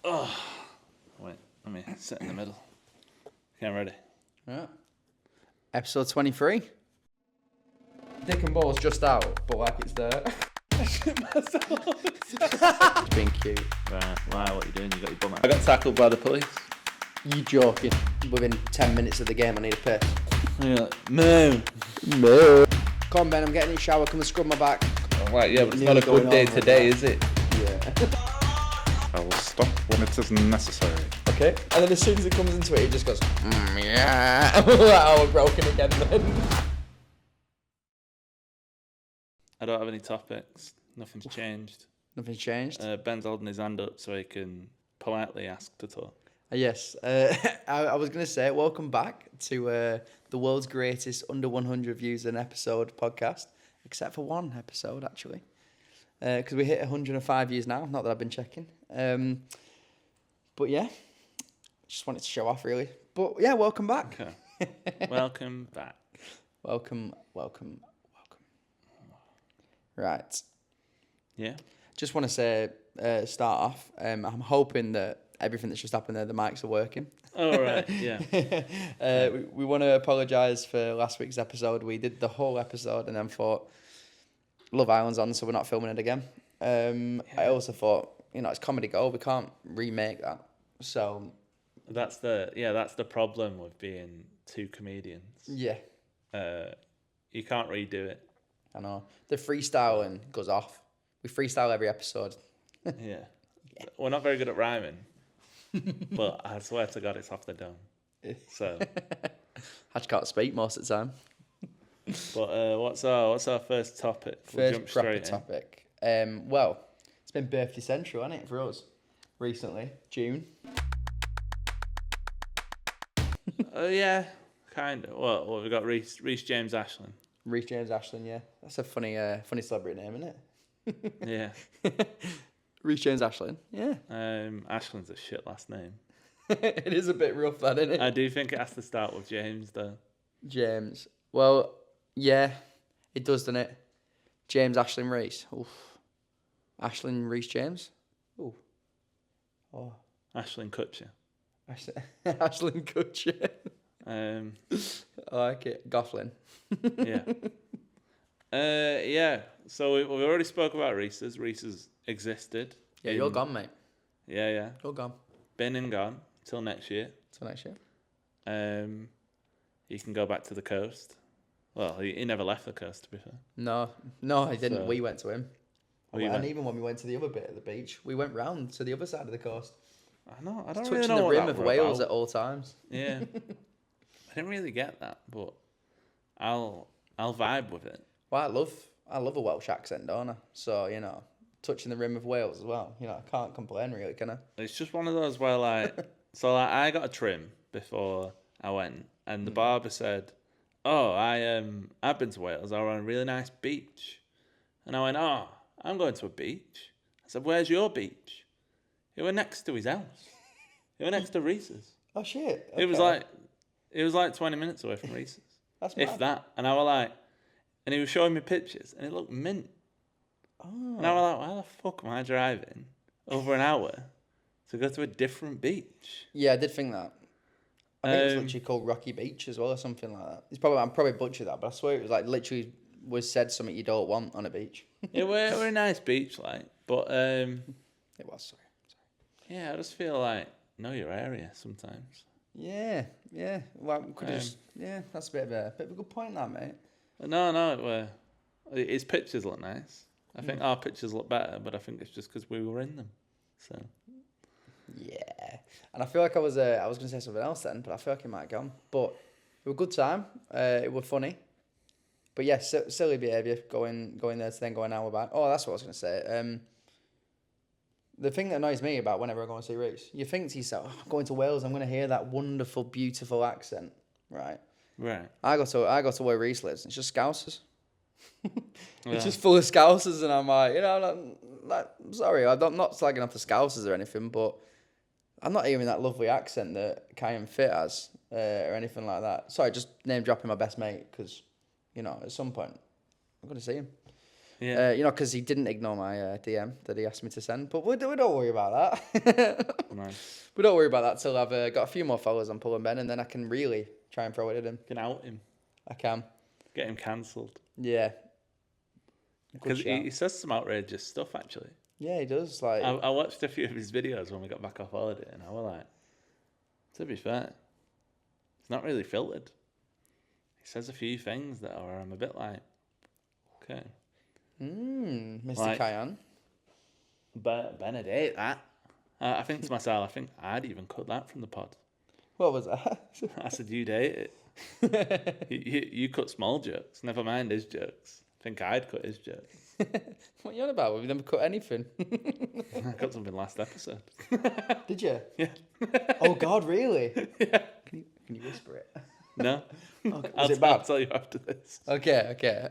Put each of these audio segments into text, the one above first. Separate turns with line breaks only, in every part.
Oh, wait, let me sit in the middle. Okay, I'm ready.
Yeah. Episode 23. Dick and Ball's just out, but like it's there. It's being cute.
Right, wow, what are you doing? You got your bum out. I got tackled by the police.
You joking? Within 10 minutes of the game, I need a piss.
You're like, no.
Come on, Ben, I'm getting in the shower. Come and scrub my back.
Oh, right, yeah, but it's not a good day today, is it?
Yeah.
I will stop when it is necessary.
Okay. And then as soon as it comes into it, it just goes, yeah. Oh, we're broken again then.
I don't have any topics. Nothing's changed.
Nothing's changed.
Ben's holding his hand up so he can politely ask to talk.
Yes. I was going to say, welcome back to the world's greatest under 100 views an episode podcast, except for one episode, actually. Because we hit 105 views now, not that I've been checking. But yeah, just wanted to show off, really. But yeah, welcome back.
Okay. Welcome back.
Welcome. Right.
Yeah?
Just want to say, start off, I'm hoping that everything that's just happened there, the mics are working.
Oh, right, yeah.
We want to apologise for last week's episode. We did the whole episode and then thought, Love Island's on, so we're not filming it again. I also thought, it's Comedy Gold. We can't remake that. So
That's the problem with being two comedians.
yeah,
You can't redo it.
I know. The freestyling goes off. We freestyle every episode.
Yeah. We're not very good at rhyming, but I swear to God, it's off the dome. So,
I just can't speak most of the time.
but what's our first topic? We'll jump
First proper
straight in.
topic. Well, it's been Birthday Central, hasn't it, for us? Recently, June.
Yeah, kind of. Well, we've got Reece James Ashland.
Reece James Ashland, yeah. That's a funny celebrity name, isn't it?
Yeah.
Reece James Ashland, yeah.
Ashland's a shit last name.
It is a bit rough, that, isn't it?
I do think it has to start with James, though.
James. Well, yeah, it does, doesn't it? James Ashland Reece. Oof. Ashland Reece James. Ooh. Oh.
Ashland Kutcher.
Ashland Kutcher. I like it. Goughlin.
Yeah. Yeah. So we've already spoke about Reese's. Reese's existed.
Yeah, you're gone, mate.
Yeah.
You're gone.
Been and gone till next year.
Till next year.
He can go back to the coast. Well, he never left the coast, to be fair.
No, I didn't.
So-
We went to him.
Oh, you
And
went?
even when we went to the other bit of the beach, we went round to the other side of the coast.
I don't really
Touching
know
the
what
rim
that
of
were
Wales
about.
at all times.
Yeah. I didn't really get that, but I'll vibe with it.
Well, I love a Welsh accent, don't I? So, touching the rim of Wales as well. I can't complain really, can I?
It's just one of those where I got a trim before I went, and the barber said, "Oh, I've been to Wales. I was on a really nice beach," and I went, "Oh, I'm going to a beach." I said, "Where's your beach?" It was next to his house. It was next to Reese's.
Oh shit!
It was like 20 minutes away from Reese's,
That's
if
mad.
that. And I was like, and he was showing me pictures, and it looked mint.
Oh.
And I was like, why the fuck am I driving over an hour to go to a different beach?
Yeah, I did think that. I think it's
Um,
literally called Rocky Beach as well, or something like that. I'm probably butchered that, but I swear it was like literally was said something you don't want on a beach.
It were a nice beach, but
It was, sorry.
yeah, I just feel like know your area sometimes.
Yeah. Well, we could just that's a bit of a good point, that mate.
But no, his pictures look nice. I think our pictures look better, but I think it's just because we were in them. So
Yeah, and I feel like I was going to say something else then, but I feel like it might have gone. But it was a good time. It was funny. But yeah, silly behaviour going there to then go an hour back. Oh, that's what I was going to say. The thing that annoys me about whenever I go and see Reece, you think to yourself, I'm going to Wales, I'm going to hear that wonderful, beautiful accent, right?
right.
I go to where Reece lives, and it's just Scousers.
Yeah.
It's just full of Scousers, and I'm like, sorry, I'm not slagging off the Scousers or anything, but I'm not hearing that lovely accent that Kyan Fit has or anything like that. Sorry, just name dropping my best mate because, at some point I'm going to see him.
Yeah.
You know, because he didn't ignore my DM that he asked me to send. But we don't worry about that.
Nice.
We don't worry about that till I've got a few more followers on Pull and Ben, and then I can really try and throw it at him.
You can out him.
I can.
Get him cancelled.
Yeah.
Because he says some outrageous stuff, actually.
Yeah, he does. Like
I watched a few of his videos when we got back off holiday, and I was like, to be fair, it's not really filtered. He says a few things that are I'm a bit like, okay.
Mr.
Like,
Cayenne.
But Benedict, that. I think to myself, I think I'd even cut that from the pod.
What was that?
I said, you date it. you cut small jokes, never mind his jokes. I think I'd cut his jokes.
What are you on about? We've never cut anything.
I cut something last episode.
Did you?
Yeah.
Oh God, really?
Yeah.
Can you whisper it?
No.
Okay.
I'll tell you after this.
Okay.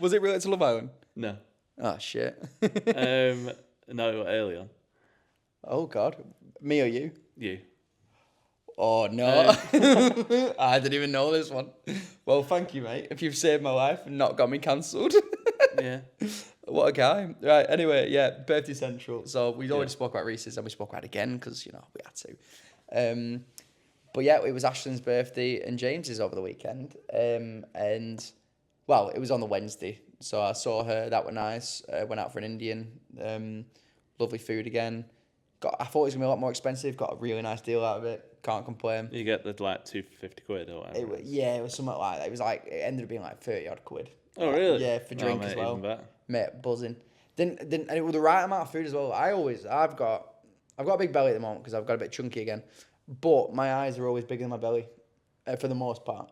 Was it related to Love Island?
No.
Oh shit.
No, early on.
Oh God, me or you?
You.
Oh no, I didn't even know this one. Well, thank you, mate. If you've saved my life and not got me cancelled.
Yeah.
What a guy. Right, anyway, yeah, birthday central. So we already spoke about Reese's and we spoke about it again because, you know, we had to. But yeah, it was Ashlyn's birthday and James's over the weekend. And, well, it was on the Wednesday. So I saw her. That was nice. Went out for an Indian. Lovely food again. I thought it was going to be a lot more expensive. Got a really nice deal out of it. Can't complain.
You get the like 250 quid or whatever.
It was something like that. It was like, it ended up being like 30 odd quid.
Oh, really?
Yeah, for drink
mate,
as well.
Even better.
Mate, buzzing. And it was the right amount of food as well. I've got a big belly at the moment because I've got a bit chunky again. But my eyes are always bigger than my belly, for the most part.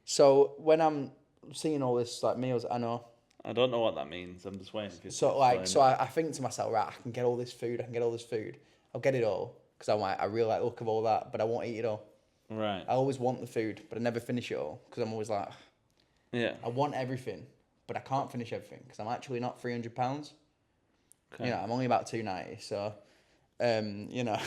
So when I'm seeing all this like meals, I know.
I don't know what that means. I'm just waiting for you.
I think to myself, right, I can get all this food. I'll get it all because I really like the look of all that, but I won't eat it all.
Right.
I always want the food, but I never finish it all because I'm always like,
yeah,
I want everything, but I can't finish everything because I'm actually not 300 pounds. Okay. You know, I'm only about 290, so, you know.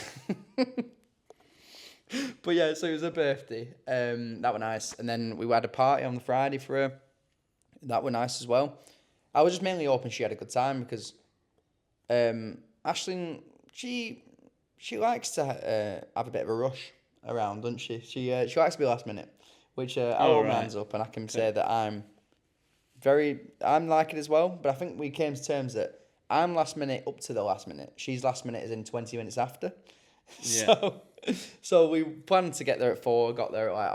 But yeah, so it was her birthday. That was nice, and then we had a party on the Friday for her. That was nice as well. I was just mainly hoping she had a good time because Ashlyn, she likes to have a bit of a rush around, doesn't she? She likes to be last minute, which I'll hold my hands up and I can say that I'm like it as well. But I think we came to terms that I'm last minute up to the last minute. She's last minute as in 20 minutes after.
Yeah.
So we planned to get there at 4, got there at like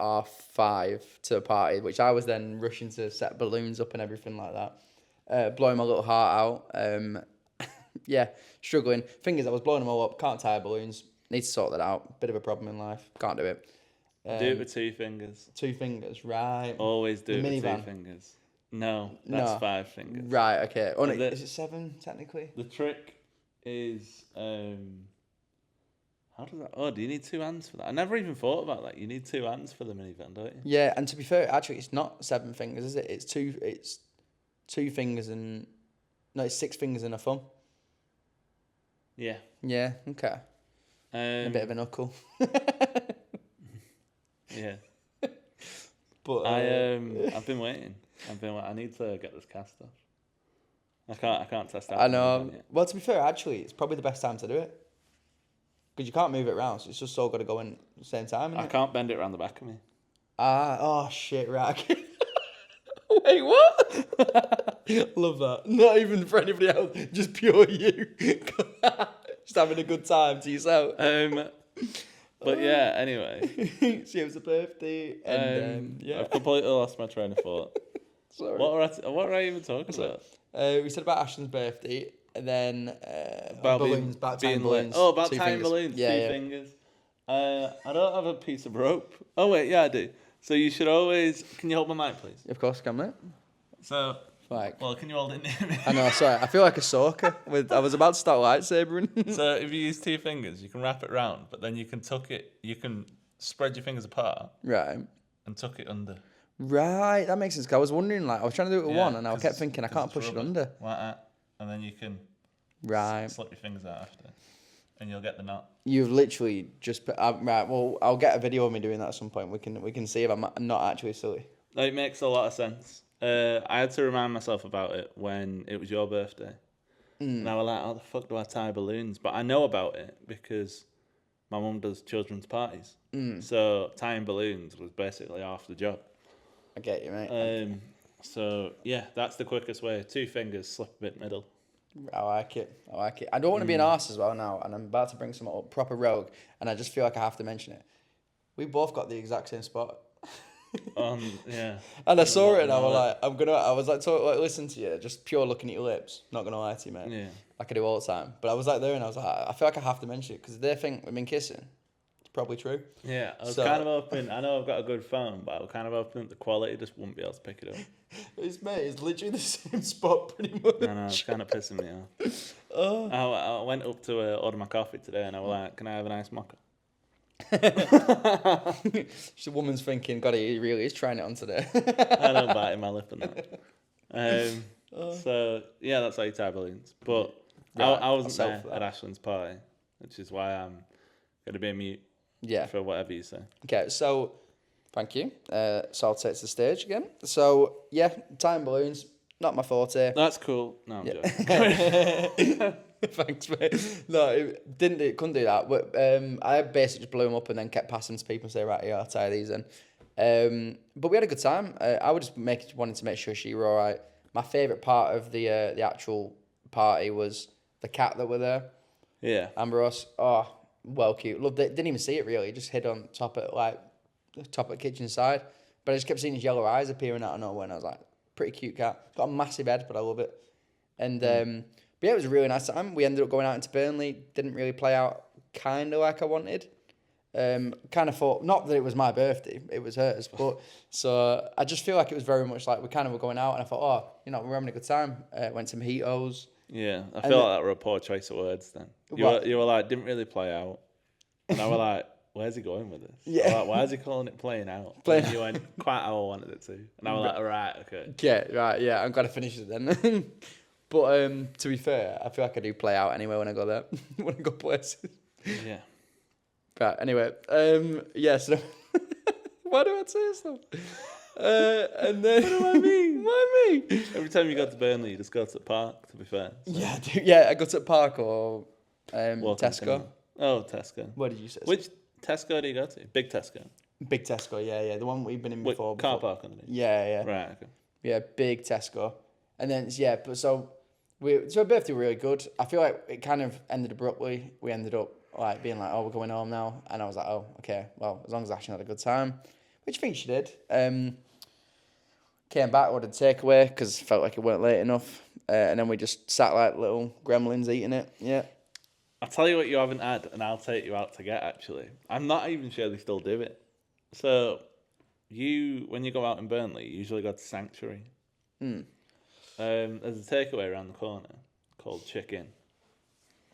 5:30 to a party, which I was then rushing to set balloons up and everything like that. Blowing my little heart out. Yeah, struggling. Thing is, I was blowing them all up. Can't tie balloons. Need to sort that out. Bit of a problem in life. Can't do it.
Do it with 2 fingers.
2 fingers, right.
Always do
The
it with
minivan.
2 fingers. No, that's 5 fingers.
Right, okay. Oh, no,
The-
is it 7, technically?
The trick is, how does that? Oh, do you need 2 hands for that? I never even thought about that. You need 2 hands for the minivan, don't you?
Yeah, and to be fair, actually, it's not 7 fingers, is it? It's 2 fingers and... No, it's 6 fingers and a thumb.
Yeah.
Yeah, okay. A bit of a knuckle.
Yeah.
But
I've been waiting. I need to get this cast off. I can't test out.
I know. Well, to be fair, actually, it's probably the best time to do it. Because you can't move it around, so it's just all got to go in at the same time.
I can't bend it around the back of me.
Oh shit, right. Wait, what? Love that. Not even for anybody else, just pure you. Just having a good time to yourself.
But yeah, anyway.
So it was a birthday, and yeah.
I've completely lost my train of thought.
Sorry.
What were I even talking about?
We said about Ashlyn's birthday, and then
About
balloons, about tying balloons.
Oh, about
2
tying
fingers.
balloons.
Yeah,
2
yeah.
fingers. I don't have a piece of rope. Oh wait, yeah, I do. So you should always. Can you hold my mic, please?
Of course, can mate.
So.
Like,
Well, can you hold it near me?
I know. Sorry, I feel like a stalker. I was about to start lightsabering.
So if you use 2 fingers, you can wrap it round, but then you can tuck it. You can spread your fingers apart
Right.
and tuck it under.
Right, that makes sense. 'Cause I was wondering, like, I was trying to do it with one, and I
'cause
kept thinking I
'cause
can't
it's
push it
rubber,
under.
like that, and then you can
Right.
slip your fingers out after, and you'll get the knot.
You've literally just put. Right. Well, I'll get a video of me doing that at some point. We can see if I'm not actually silly.
It makes a lot of sense. I had to remind myself about it when it was your birthday. And I was like, how the fuck do I tie balloons? But I know about it because my mum does children's parties. So tying balloons was basically half the job.
I get you, mate.
So, yeah, that's the quickest way. 2 fingers, slip a bit middle.
I like it. I don't want to be an arse as well now, and I'm about to bring some up proper rogue, and I just feel like I have to mention it. We both got the exact same spot.
Yeah.
And I saw it, and I was like, listen to you, just pure looking at your lips. Not gonna lie to you, mate.
Yeah.
Like I do all the time. But I was like there, and I was like, I feel like I have to mention it because they think we've been kissing. It's probably true.
Yeah, I was kind of hoping, I know I've got a good phone, but I was kind of hoping that the quality just wouldn't be able to pick it up.
It's literally the same spot pretty much.
I know, it's kind of pissing me off. I went up to order my coffee today, and I was like, can I have a nice mocha?
The woman's thinking, God, he really is trying it on today.
I don't bite in my lip and that. So, yeah, that's how you tie balloons. But I wasn't there at Ashland's party, which is why I'm going to be a mute for whatever you say.
Okay, so thank you. So I'll take the stage again. So, yeah, tying balloons, not my forte.
That's cool. No, I'm joking.
Thanks, mate. No, couldn't do that. But I basically just blew them up and then kept passing to people and say, right, yeah, I'll tie these in. But we had a good time. I would just wanted to make sure she were all right. My favourite part of the actual party was the cat that were there.
Yeah.
Ambrose. Oh, well cute. Loved it. Didn't even see it really. Just hid on top of the kitchen side. But I just kept seeing his yellow eyes appearing out of nowhere, and I was like, pretty cute cat. Got a massive head, but I love it. And but yeah, it was a really nice time. We ended up going out into Burnley. Didn't really play out kind of like I wanted. Kind of thought, not that it was my birthday, it was hers. But so I just feel like it was very much like we kind of were going out, and I thought, we're having a good time. Went to mojitos.
Yeah, I feel like that were a poor choice of words then. You were like, didn't really play out. And I was like, where's he going with this?
Yeah.
Like, why is he calling it playing out? And you went quite how I wanted it to. And I was like, all right, okay.
Yeah, right, yeah, I'm glad I finished it then. But to be fair, I feel like I do play out anyway when I go there, when I go places.
Yeah.
Right, anyway, yeah, so why do I say stuff? And then
What do I mean?
Why me?
Every time you go to Burnley, you just go to the park, to be fair. So.
Yeah, I do. Yeah, I go to the park or Tesco.
Oh, Tesco.
What did you say?
Which Tesco do you go to? Big Tesco?
Big Tesco, yeah. The one we've been in before.
Car park underneath?
Yeah.
Right, okay.
Yeah, big Tesco. And then, but so our birthday was really good. I feel like it kind of ended abruptly. We ended up like being like, oh, we're going home now. And I was like, oh, okay, well, as long as Ashley had a good time, which I think she did. Came back, ordered takeaway because felt like it weren't late enough. And then we just sat like little gremlins eating it. Yeah.
I'll tell you what you haven't had, and I'll take you out to get, actually. I'm not even sure they still do it. So, when you go out in Burnley, you usually go to Sanctuary. There's a takeaway around the corner called Chicken.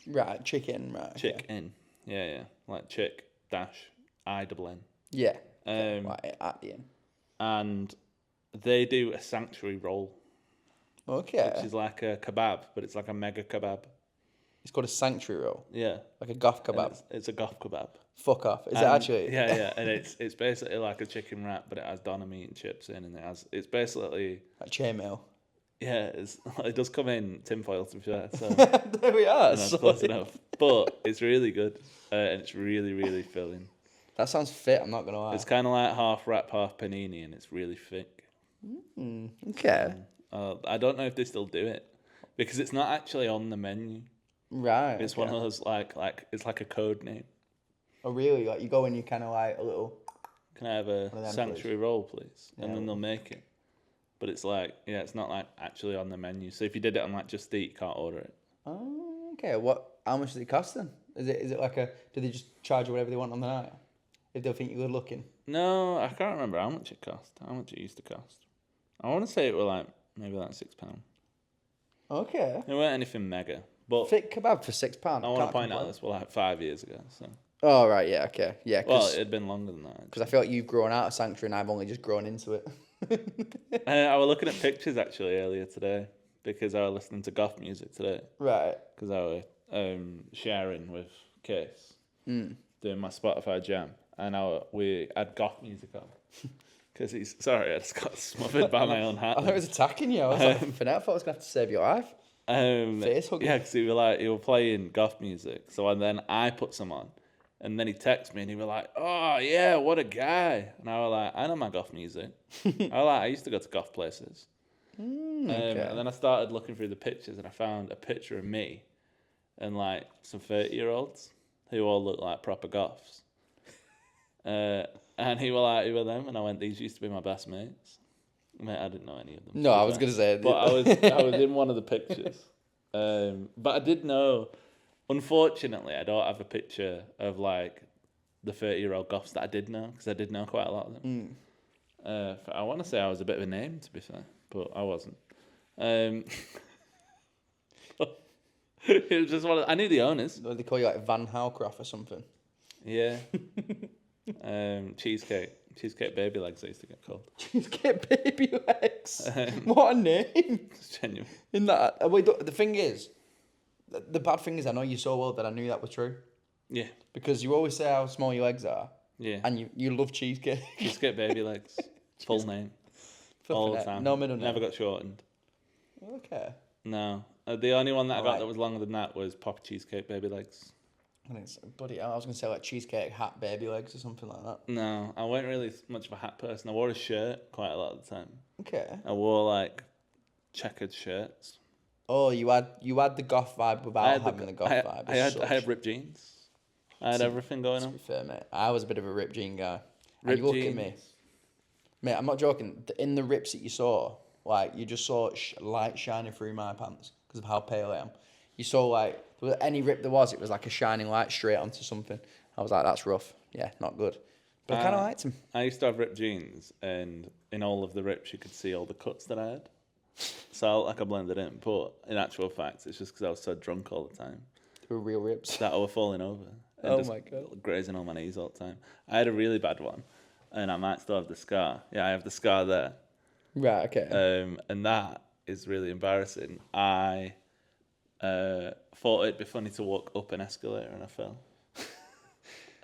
Right, chicken, right.
Chicken. Yeah. Like chick dash I-double-N.
Yeah.
Right,
at the end.
And they do a Sanctuary roll.
Okay.
Which is like a kebab, but it's like a mega kebab.
It's called a sanctuary roll.
Yeah.
Like a goth kebab.
It's a goth kebab.
Fuck off. Is it actually?
Yeah. And it's basically like a chicken wrap, but it has doner meat and chips in, and it's basically
like chainmail.
Yeah, it does come in tinfoil, to be fair. So
there we are.
Close enough. But it's really good, and it's really, really filling.
That sounds fit. I'm not gonna lie.
It's kind of like half wrap, half panini, and it's really thick.
Okay.
I don't know if they still do it because it's not actually on the menu.
Right.
It's one of those like it's like a code name.
Oh really? Like you go and you kind of like a little.
Can I have a sanctuary roll, please? And then they'll make it. But it's like, it's not like actually on the menu. So if you did it on like Just Eat, you can't order it.
Oh, okay. How much does it cost then? Is it like do they just charge you whatever they want on the night? If they think you're good looking?
No, I can't remember how much it cost. How much it used to cost. I want to say it was maybe like £6.
Okay.
It weren't anything mega. But
thick kebab for £6.
I want to point out this was like 5 years ago. So.
Oh right, yeah, okay, yeah.
Well, it had been longer than that.
Because I feel like you've grown out of Sanctuary and I've only just grown into it.
I was looking at pictures actually earlier today because I was listening to goth music today.
Right.
Because I was sharing with Case, doing my Spotify jam, and we had goth music on. Because he's sorry, I just got smothered by my own hat.
I thought it was attacking you. I was like, for now, I thought I was going to have to save your life. Face hugger.
Yeah, because he were playing goth music. So and then I put some on, and then he texted me and he was like, "Oh yeah, what a guy!" And I was like, "I know my goth music. I used to go to goth places."
Okay.
And then I started looking through the pictures, and I found a picture of me and like some 30-year-olds who all look like proper goths. And he was like, "Who are them?" And I went, "These used to be my best mates." Mate, I didn't know any of them.
No, I was going to say.
But I was in one of the pictures. But I did know. Unfortunately, I don't have a picture of like the 30-year-old goths that I did know, because I did know quite a lot of them. I want to say I was a bit of a name, to be fair, but I wasn't. It was just I knew the owners.
They call you like Van Howcroft or something.
Yeah. Cheesecake baby legs, I used to get called.
Cheesecake baby legs. What a name.
It's genuine.
In that, wait, the thing is, the bad thing is, I know you so well that I knew that was true.
Yeah.
Because you always say how small your legs are.
Yeah.
And you love cheesecake.
Cheesecake baby legs. Full name. All the time.
No middle name.
Never got shortened.
Okay.
No. The only one that I got
Alright.
that was longer than that was Pop Cheesecake baby legs.
I think it's, buddy, I was going to say like cheesecake hat baby legs or something like that.
No, I wasn't really much of a hat person. I wore a shirt quite a lot of the time.
Okay.
I wore like checkered shirts.
Oh, you had the goth vibe without having the goth vibe.
I had ripped jeans. I had everything going
To
on.
be fair, mate, I was a bit of a ripped jean guy. And
Ripped
you look
jeans.
at me, mate. I'm not joking. In the rips that you saw, like you just saw light shining through my pants because of how pale I am. You saw like any rip there was, it was like a shining light straight onto something. I was like, that's rough. Yeah, not good. But I kind of liked him.
I used to have ripped jeans, and in all of the rips, you could see all the cuts that I had. So I looked like I blended in, but in actual fact, it's just because I was so drunk all the time
They were real rips.
that I was falling over. And
Oh
just
my God.
grazing on my knees all the time. I had a really bad one, and I might still have the scar. Yeah, I have the scar there.
Right. Okay.
And that is really embarrassing. I thought it'd be funny to walk up an escalator, and I fell.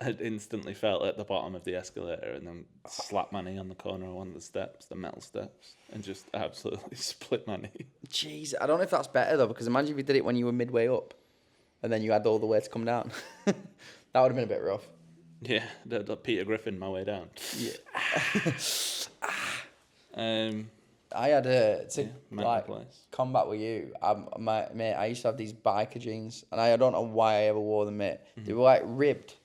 I instantly fell at the bottom of the escalator and then slapped my knee on the corner of one of the steps, the metal steps, and just absolutely split my knee.
Jeez, I don't know if that's better though, because imagine if you did it when you were midway up, and then you had all the way to come down. That would have been a bit rough.
Yeah, the Peter Griffin my way down.
Yeah. I had to like
place.
combat with you. Mate, I used to have these biker jeans, and I don't know why I ever wore them, mate. They were like ribbed,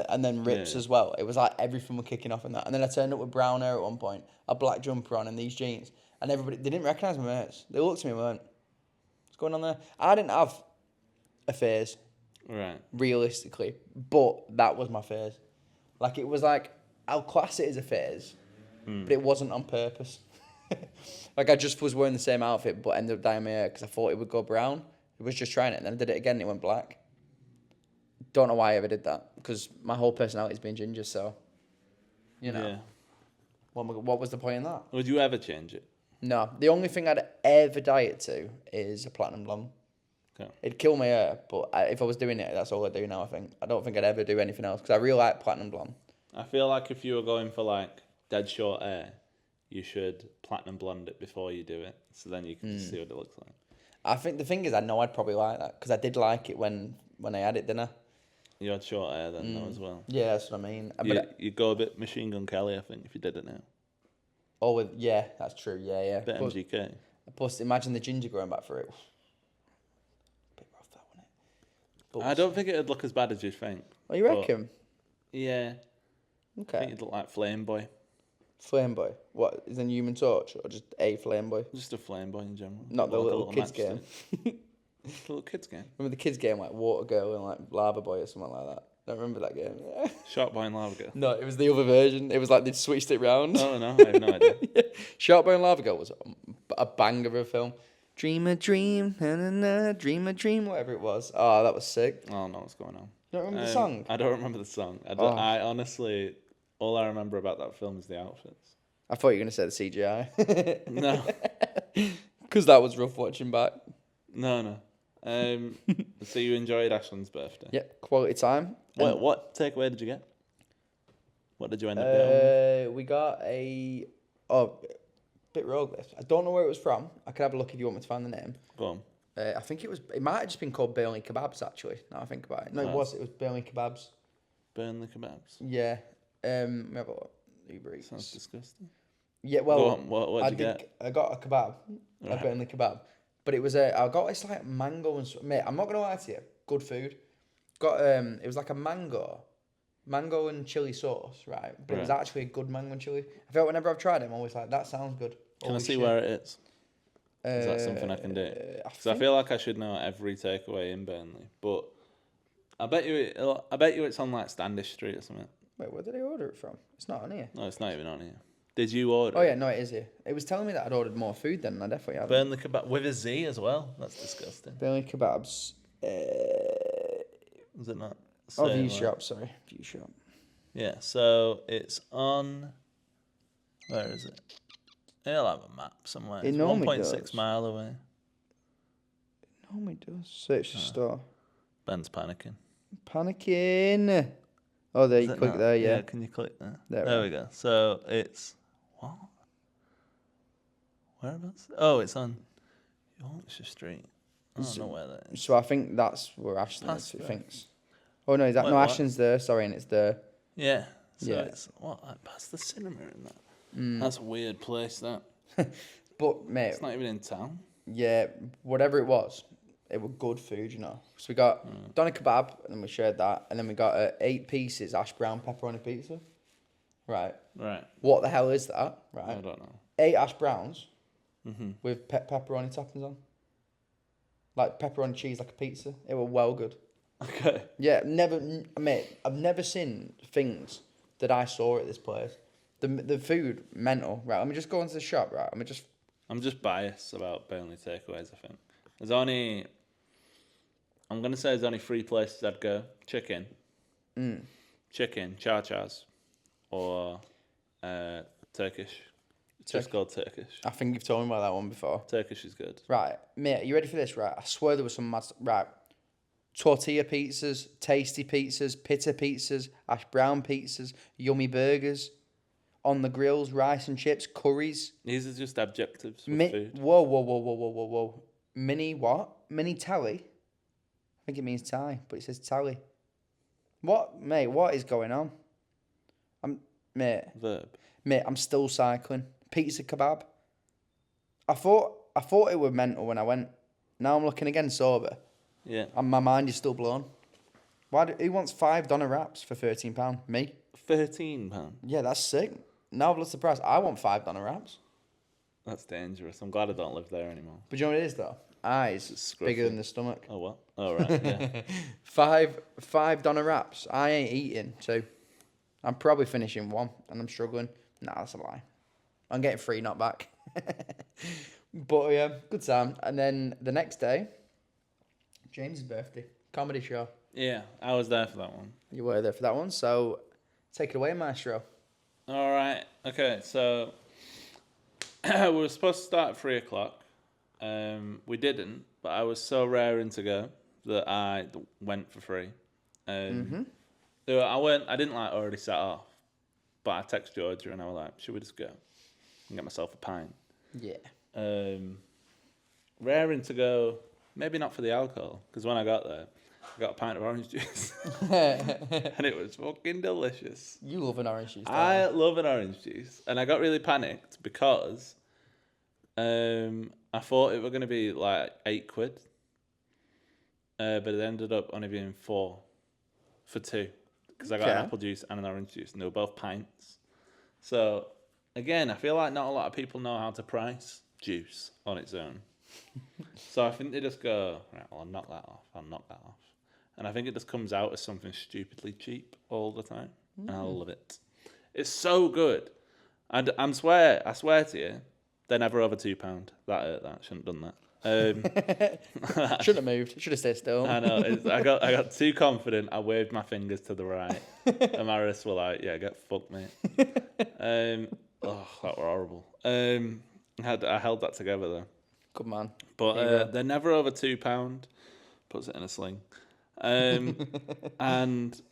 and then rips as well. It was like everything was kicking off in that. And then I turned up with brown hair at one point, a black jumper on, and these jeans, and everybody they didn't recognise my mates. They looked at me and went, "What's going on there?" I didn't have a phase,
Right.
realistically, but that was my phase. Like it was like I'll class it as a phase, but it wasn't on purpose. Like I just was wearing the same outfit, but ended up dyeing my hair because I thought it would go brown. It was just trying it, and then I did it again, and it went black. Don't know why I ever did that, because my whole personality has been ginger, so, you know.
Yeah.
What was the point in that?
Would you ever change it?
No, the only thing I'd ever dye it to is a platinum blonde.
Okay.
It'd kill my hair, but if I was doing it, that's all I do now, I think. I don't think I'd ever do anything else, because I really like platinum blonde.
I feel like if you were going for like dead short hair, you should platinum blonde it before you do it, so then you can just see what it looks like.
I think the thing is, I know I'd probably like that, because I did like it when I had it, didn't I?
You had short hair then, though, as well.
Yeah, that's what I mean.
You'd go a bit Machine Gun Kelly, I think, if you did it now.
Yeah, that's true. Yeah.
Bit MGK.
Plus, imagine the ginger going back for it. Bit rough, that, wouldn't it? But
I don't think it'd look as bad as you think.
Oh, you reckon?
Yeah. I think
Okay.
it'd look like Flame Boy.
Flame Boy. What, is it Human Torch or just a Flame Boy?
Just a Flame Boy in general.
Not the
Like a
little kids game.
matchstick. The little kids game.
Remember the kids game like Water Girl and like Lava Boy or something like that? Don't remember that game.
Shark Boy and Lava Girl.
No, it was the other version. It was like they'd switched it round.
Oh, no, I have no idea.
Shark Boy and Lava Girl was a banger of a film. Dream a dream, na na na, dream a dream, whatever it was. Oh, that was sick.
I don't know what's going on.
You don't remember the song?
I don't remember the song. I honestly, all I remember about that film is the outfits.
I thought you were going to say the CGI.
No.
Because that was rough watching back.
No. So you enjoyed Ashland's birthday?
Yep, quality time.
What takeaway did you get? What did you end up getting?
We got a bit rogue this. I don't know where it was from. I could have a look if you want me to find the name.
Go on.
I think it might have just been called Burnley Kebabs actually. Now I think about it. No, it was Burnley Kebabs.
Burnley kebabs.
Yeah. Let me have a look. Uber Eats.
Sounds disgusting.
Yeah, well,
Go on. What did you get?
I got a kebab, a
Right.
Burnley kebab, but it was I got this like mango and mate. I'm not gonna lie to you, good food. Got it was like a mango and chili sauce, right? But it was
Right.
actually a good mango and chili. I feel whenever I've tried it, I'm always like, that sounds good.
Can I
Holy
see
shit.
where it is? Is that something I can do? Because I feel like I should know every takeaway in Burnley, but I bet you it's on like Standish Street or something.
Wait, where did I order it from? It's not on here.
No, it's not even on here. Did you order?
Oh yeah, no, it is here. It was telling me that I'd ordered more food then, and I definitely haven't.
Burnley kebab with a Z as well. That's disgusting.
Burnley Kebabs.
Is it not?
Oh,
Say
View
what?
Shop, sorry. View Shop.
Yeah, so it's on. Where is it? It'll have a map somewhere.
It
It's
normally
1.6
does.
mile away.
Normally does. Search the store.
Ben's panicking.
Panicking. Oh, there
Is
you
it
click
not?
there, yeah.
Can you click there?
There
we go. So it's what? Whereabouts? Oh, it's on Yorkshire Street. I don't know where that is.
So I think that's where Ashton
Past
is,
there.
thinks. Oh no, is that
Wait,
no?
what?
Ashton's there. Sorry, and it's there.
Yeah. So
Yeah.
it's what? Like past the cinema and that. That's a weird place. That
But mate,
it's not even in town.
yeah, whatever it was good food, you know. So we got done a kebab, and then we shared that, and then we got 8 pieces ash brown pepperoni pizza. Right.
Right.
What the hell is that?
I
Right.
don't know.
8 ash browns
Mhm.
with pepperoni toppings on, like pepperoni cheese, like a pizza. It was well good.
Okay.
Yeah, mate. I've never seen things that I saw at this place. The food mental. Right, let me just go into the shop. Right,
I'm just biased about Burnley takeaways. I think I'm gonna say there's only 3 places I'd go: chicken, char-chars, or Turkish. It's just called Turkish.
I think you've told me about that one before.
Turkish is good.
Right, mate. Are you ready for this? Right, I swear there was some mad. Right, tortilla pizzas, tasty pizzas, pita pizzas, ash brown pizzas, yummy burgers, on the grills, rice and chips, curries.
These are just adjectives for food.
Whoa. Mini what? Mini tally? I think it means Thai, but it says tally. What, mate? What is going on?
Verb.
Mate, I'm still cycling. Pizza kebab. I thought it was mental when I went. Now I'm looking again sober,
Yeah.
and my mind is still blown. Who wants 5 doner wraps for £13? Me?
£13.
Yeah, that's sick. Now I've looked the price. I want 5 doner wraps.
That's dangerous. I'm glad I don't live there anymore.
But do you know what it is though? Eyes
It's
bigger
scruffy.
than the stomach.
Oh what? Oh right. Yeah.
5 doner wraps. I ain't eating 2. I'm probably finishing 1, and I'm struggling. Nah, that's a lie. I'm getting 3, not back. But yeah, good time. And then the next day, James' birthday, comedy show.
Yeah. I was there for that one.
You were there for that one, so take it away, maestro.
All right. Okay. So we were supposed to start at 3:00. We didn't, but I was so raring to go that I went for free. So I didn't like already set off, but I texted Georgia and I was like, "Should we just go and get myself a pint?"
Yeah.
Raring to go. Maybe not for the alcohol, because when I got there, I got a pint of orange juice, and it was fucking delicious.
You love an orange juice.
I love an orange juice, and I got really panicked because I thought it were going to be like £8, but it ended up only being 4 for 2, because I got an
Okay.
apple juice and an orange juice, and they were both pints. So again, I feel like not a lot of people know how to price juice on its own. So I think they just go, right, well, I'll knock that off. And I think it just comes out as something stupidly cheap all the time. And I love it. It's so good. I swear to you, they're never over £2. That hurt that. Shouldn't have done that.
Should have moved. Should have stayed still.
I know. I got too confident. I waved my fingers to the right. And my wrists were like, yeah, get fucked, mate. That were horrible. I held that together, though.
Good man.
But they're never over £2. Puts it in a sling. And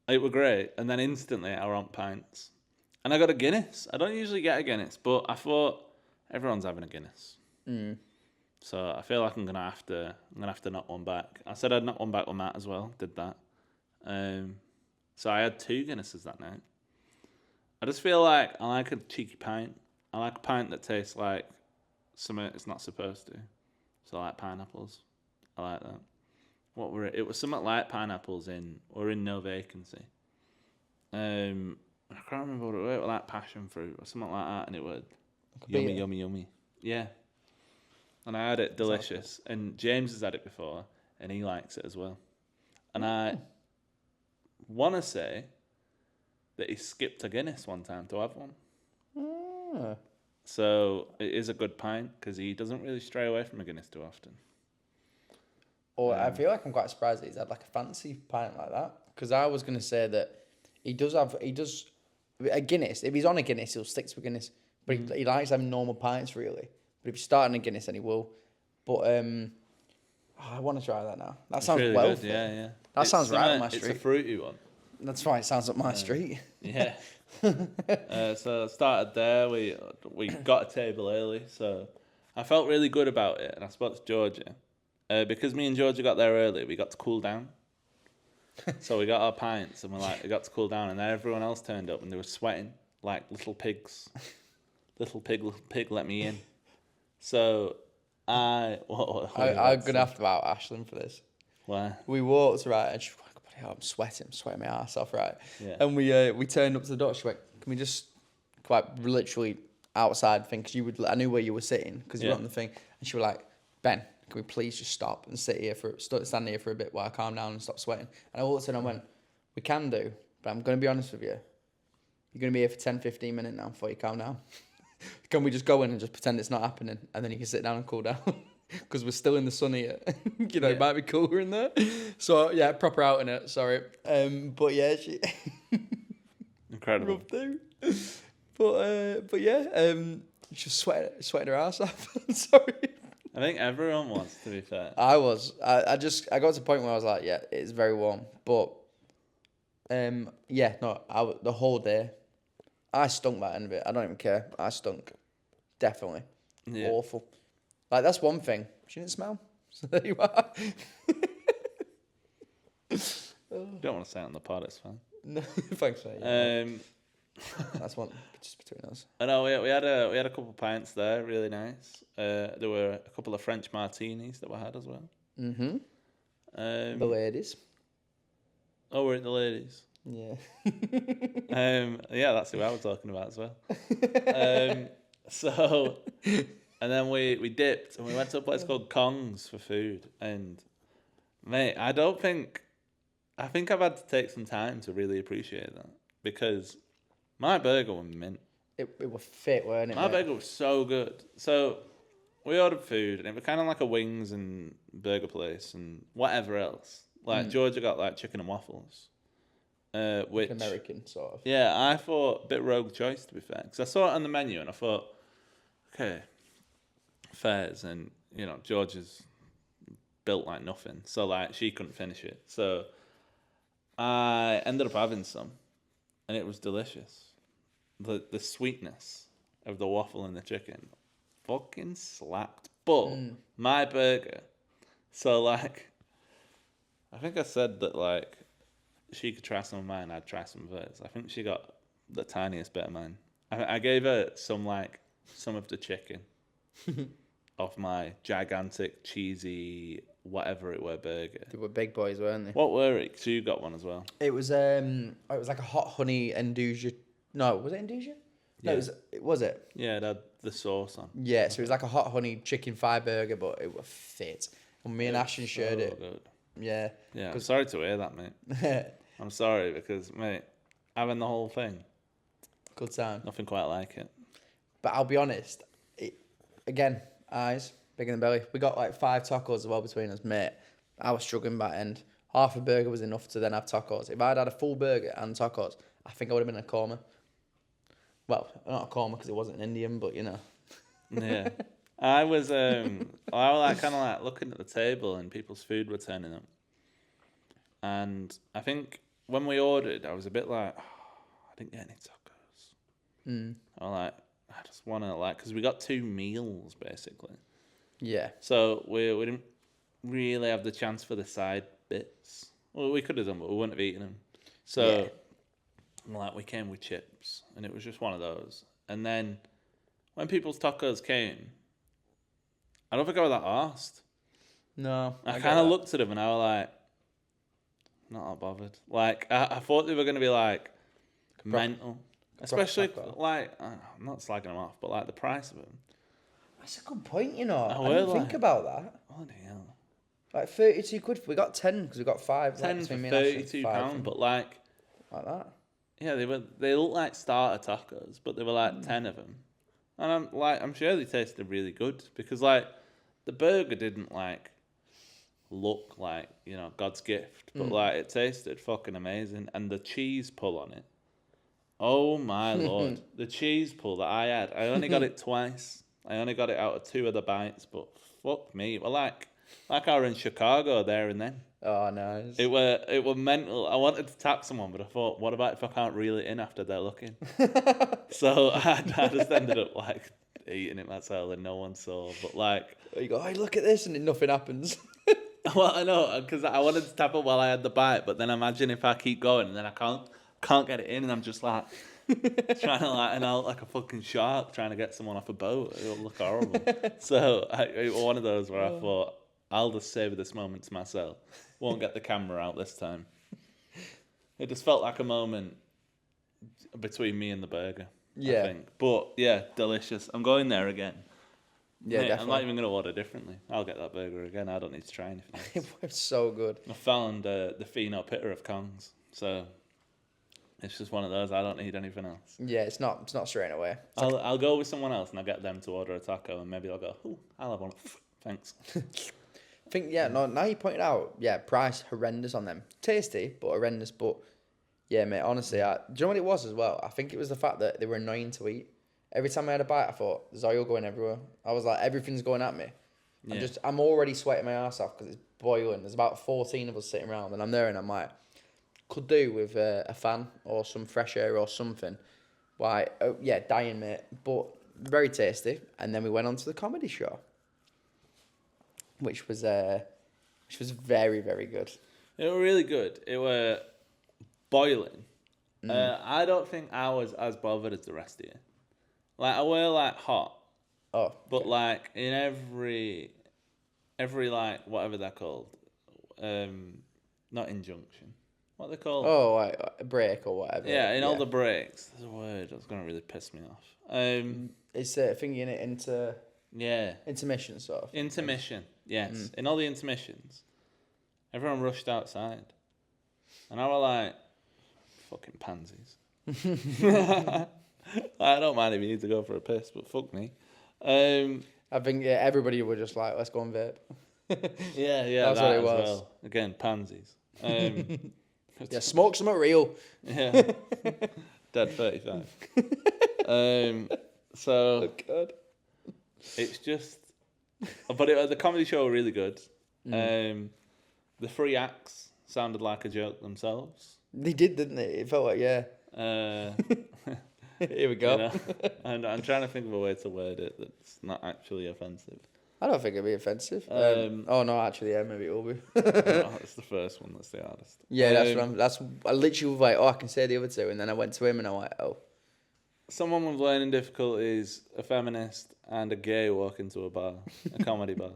It were great, and then instantly I want pints, and I got a Guinness. I don't usually get a Guinness, but I thought everyone's having a Guinness, so I feel like I'm gonna have to knock one back. I said I'd knock one back with Matt as well. Did that. So I had 2 Guinnesses that night. I just feel like I like a cheeky pint. I like a pint that tastes like something it's not supposed to. So like pineapples. I like that. What were it? It was something like pineapples in No Vacancy. I can't remember what it was. It was like passion fruit or something like that, and it was yummy. Yeah. And I had it delicious. And James has had it before, and he likes it as well. And I want to say that he skipped a Guinness one time to have one.
Ah.
So it is a good pint because he doesn't really stray away from a Guinness too often.
Or I feel like I'm quite surprised that he's had like a fancy pint like that. Because I was gonna say that he does a Guinness. If he's on a Guinness, he'll stick to a Guinness. But he likes having normal pints really. But if he's starting a Guinness, then he will. But I want to try that now. That sounds
really
well.
good. Yeah.
That sounds right up my
It's
street.
a fruity one.
That's why it sounds up my street.
Yeah. So I started there. We got a table early, so I felt really good about it. And I spoke to Georgia. Because me and Georgia got there early, we got to cool down. So we got our pints and we got to cool down, and then everyone else turned up and they were sweating like little pigs. Little pig let me in. So I'm
gonna have to out Ashlyn for this.
Why?
We walked right, and she was like, "Bloody hell, I'm sweating my ass off, right?"
Yeah.
And we turned up to the door. She went, "Can we just quite literally outside thing? Because I knew where you were sitting because you were on the thing." And she was like, "Ben, can we please just stop and stand here for a bit while I calm down and stop sweating?" And I walked in and I went, "We can do, but I'm going to be honest with you. You're going to be here for 10, 15 minutes now before you calm down. Can we just go in and just pretend it's not happening, and then you can sit down and cool down?" Because we're still in the sun here. It might be cooler in there. So, yeah, proper out in it, sorry. But, yeah, she...
Incredible.
Rough through. But yeah, she's sweating her ass off. Sorry.
I think everyone wants, to be fair.
I got to the point where I was like, yeah, it's very warm. But, the whole day, I stunk by the end of it. I don't even care. I stunk. Definitely.
Yeah.
Awful. Like, that's one thing. She didn't smell. So there you are.
You don't want to say it on the pod, it's fine.
No, thanks, mate. That's one just between us.
I know we had a couple of pints there, really nice. There were a couple of French martinis that we had as well.
Mm-hmm. The ladies.
Oh, we're at the ladies.
Yeah.
Yeah, that's who I was talking about as well. So, and then we dipped and we went to a place called Kong's for food. And mate, I think I've had to take some time to really appreciate that, because my burger was mint.
It was fit, weren't it?
My burger was so good. So we ordered food, and it was kind of like a wings and burger place and whatever else. Like Georgia got like chicken and waffles, which
American sort of.
Yeah, I thought a bit rogue choice, to be fair, because I saw it on the menu and I thought, okay, fairs, and Georgia's built like nothing, so like she couldn't finish it. So I ended up having some, and it was delicious. The sweetness of the waffle and the chicken fucking slapped. But my burger, so like, I think I said that like she could try some of mine, I'd try some of hers. I think she got the tiniest bit of mine. I gave her some of the chicken of my gigantic cheesy whatever it were burger.
They were big boys, weren't they?
What were it? So you got one as well.
It was like a hot honey andouille. No, was it andouille? No,
Yeah.
was it?
Yeah, it had the sauce on.
Yeah, so it was like a hot honey chicken thigh burger, but it was fit. And me and Ashton shared it.
Good.
Yeah.
Yeah, I'm sorry to hear that, mate. I'm sorry, because, mate, having the whole thing,
Good time.
nothing quite like it.
But I'll be honest, again, eyes, bigger than belly. We got like 5 tacos as well between us, mate. I was struggling by the end. Half a burger was enough to then have tacos. If I'd had a full burger and tacos, I think I would have been in a coma. Well, not a coma because it wasn't an Indian, but
Yeah. I was like kind of like looking at the table and people's food were turning up. And I think when we ordered, I was a bit like, I didn't get any tacos.
Mm.
I'm like, I just want to because we got 2 meals basically.
Yeah.
So we didn't really have the chance for the side bits. Well, we could have done, but we wouldn't have eaten them. So, we came with chips, and it was just one of those. And then, when people's tacos came, I don't think I was that arsed.
No.
I
get
kind of
that.
looked at them, and I was like, not that bothered. I thought they were going to be, mental. Especially,
taco.
I'm not slagging them off, but, the price of them.
That's a good point, you know.
I
I didn't
will,
think about that.
Bloody hell.
Like 32 quid. We got 10 because we got 5.
10 for £32, but,
like that.
yeah, they look like starter tacos, but they were 10 of them. And I'm sure they tasted really good because the burger didn't look like, God's gift, but it tasted fucking amazing. And the cheese pull on it. Oh my lord. The cheese pull that I had, I only got it twice. I only got it out of 2 of the bites, but fuck me. Well, like I were in Chicago there and then.
Oh, nice.
It were mental. I wanted to tap someone, but I thought, what about if I can't reel it in after they're looking? So I just ended up eating it myself and no one saw. But
You go, hey, look at this, and then nothing happens.
well, I know because I wanted to tap it while I had the bite, but then imagine if I keep going and then I can't get it in, and I'm just trying to and out like a fucking shark trying to get someone off a boat. It'll look horrible. So it was one of those where I thought, I'll just savor this moment to myself. Won't get the camera out this time. It just felt like a moment between me and the burger.
Yeah.
I think. But yeah, delicious. I'm going there again.
Yeah,
Mate,
definitely.
I'm not even going to order differently. I'll get that burger again. I don't need to try anything else.
It was so good.
I found the Fino Pitter of Kongs. So it's just one of those. I don't need anything else.
Yeah, it's not straight away.
I'll go with someone else and I'll get them to order a taco and maybe I'll go, ooh, I'll have one. Thanks.
I think, now you pointed out, price horrendous on them. Tasty, but horrendous. But, yeah, mate, honestly, do you know what it was as well? I think it was the fact that they were annoying to eat. Every time I had a bite, I thought, there's oil going everywhere. I was like, everything's going at me.
Yeah.
I'm already sweating my ass off because it's boiling. There's about 14 of us sitting around, and I'm there, and I'm like, could do with a fan or some fresh air or something. Why? Oh, yeah, dying, mate. But very tasty. And then we went on to the comedy show, which was very, very good.
It were really good. It were boiling. I don't think I was as bothered as the rest of you. I were hot.
Oh.
But in every whatever they're called, not injunction. What are they called?
Oh, a break or whatever.
Yeah, in all the breaks. There's a word that's gonna really piss me off.
It's a thing in it into
Yeah.
intermission sort of.
Intermission. Yes. In all the intermissions, everyone rushed outside, and I was like, "Fucking pansies." I don't mind if you need to go for a piss, but fuck me.
I think everybody were just like, let's go and vape.
Yeah,
That's
that
what it
as
was.
well. Again, pansies.
Yeah, smoke some real.
Yeah. Dead 35. So
Oh, God.
it's just, but the comedy show were really good. The 3 acts sounded like a joke themselves.
They did, didn't they? It felt like, yeah. Here we go.
You know? And I'm trying to think of a way to word it that's not actually offensive.
I don't think it'd be offensive. Oh no, actually, yeah, maybe it will be.
That's the first one. That's the hardest.
Yeah, I literally was like, oh, I can say the other 2, and then I went to him and I went, oh.
Someone with learning difficulties, a feminist, and a gay walk into a bar, a comedy bar.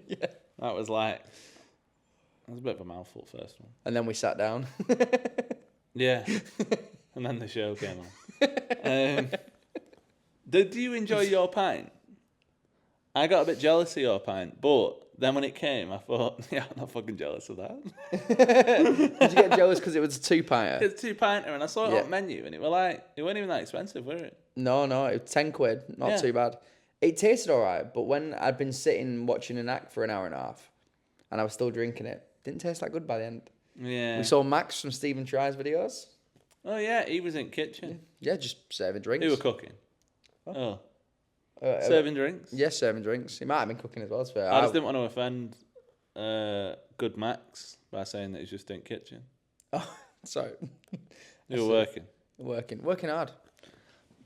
Yeah.
That was a bit of a mouthful, first one.
And then we sat down.
Yeah. And then the show came on. Did you enjoy your pint? I got a bit jealous of your pint, but then when it came, I thought, yeah, I'm not fucking jealous of that.
Did you get jealous because it was a 2-pinter?
It's 2-pinter, and I saw it
Yeah.
on the menu, and it wasn't even that expensive, were it?
No, it was 10 quid. Not
Yeah.
too bad. It tasted all right, but when I'd been sitting watching an act for an hour and a half, and I was still drinking it, didn't taste that good by the end.
Yeah.
We saw Max from Stephen Try's videos.
Oh, yeah, he was in kitchen.
Yeah, just serving drinks.
Who were cooking? Oh.
Uh,
Serving drinks?
Yeah, serving drinks. He might have been cooking as well.
I just didn't want to offend Good Max by saying that he's just in kitchen.
Oh, Sorry.
You were working.
Working hard.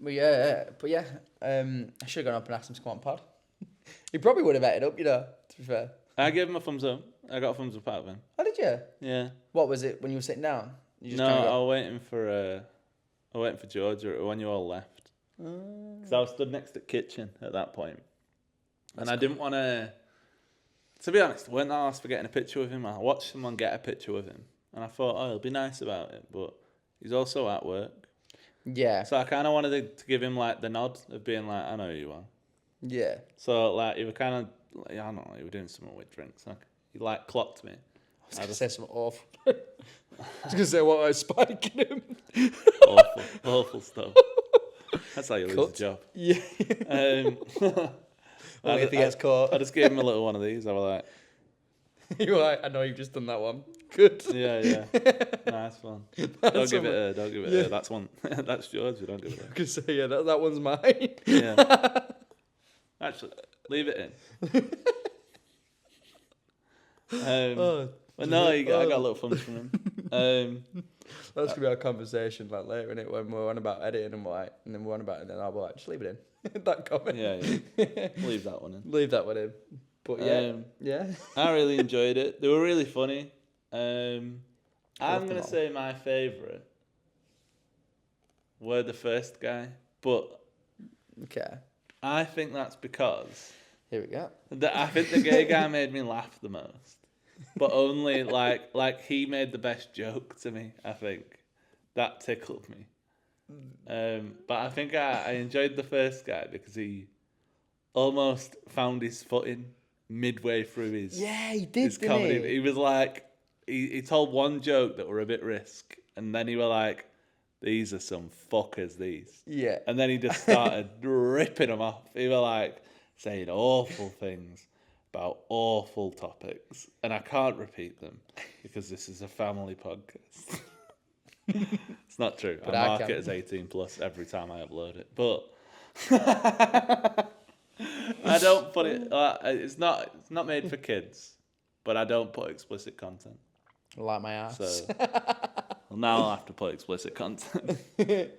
But yeah, I should have gone up and asked him to come on pod. He probably would have ate it up, to be fair.
I gave him a thumbs up. I got a thumbs up out of him.
Oh, did you?
Yeah.
What was it when you were sitting down? You just
No,
kinda
I was waiting for Georgia when you all left. Because I was stood next to the kitchen at that point. And I didn't want to be honest, I wasn't asked for getting a picture with him. I watched someone get a picture with him. And I thought, he'll be nice about it. But he's also at work.
Yeah.
So I kind of wanted to give him, like, the nod of being like, I know who you are.
Yeah.
So, like, he was kind of, I don't know, he was doing something with drinks. Like, he, like, clocked me.
I was going to say something awful. I was going to say what I was spiking him.
Awful stuff. That's how you lose a job.
Yeah. Only if he gets caught.
I just gave him a little one of these. I was like...
You were like, I know you've just done that one. Good.
Yeah. Nice one. Don't give it her. That's one. That's George. Don't give it her.
I could say, that one's mine.
Yeah. Actually, leave it in. But no, I got a little thumbs from him.
That's gonna be our conversation like later, innit? When we're on about editing and then we're on about it, and then I'll be like, just leave it in. That comment.
Yeah. Leave that one in.
Leave that one in. But yeah.
I really enjoyed it. They were really funny. I'm gonna say my favourite were the first guy, but
okay.
I think that's because
Here we go.
I think the gay guy made me laugh the most. But only like he made the best joke to me, I think. That tickled me. But I think I enjoyed the first guy because he almost found his footing midway through his
he did,
his
didn't
comedy.
he?
He was like he told one joke that were a bit risk, and then he were like, these are some fuckers, these.
Yeah.
And then he just started ripping them off. He were like saying awful things about awful topics, and I can't repeat them because this is a family podcast. It's not true.
But
I
I
mark
can.
it as 18 plus every time I upload it, but I don't put it. It's not made for kids, but I don't put explicit content.
Like my ass.
So now I'll have to put explicit content. But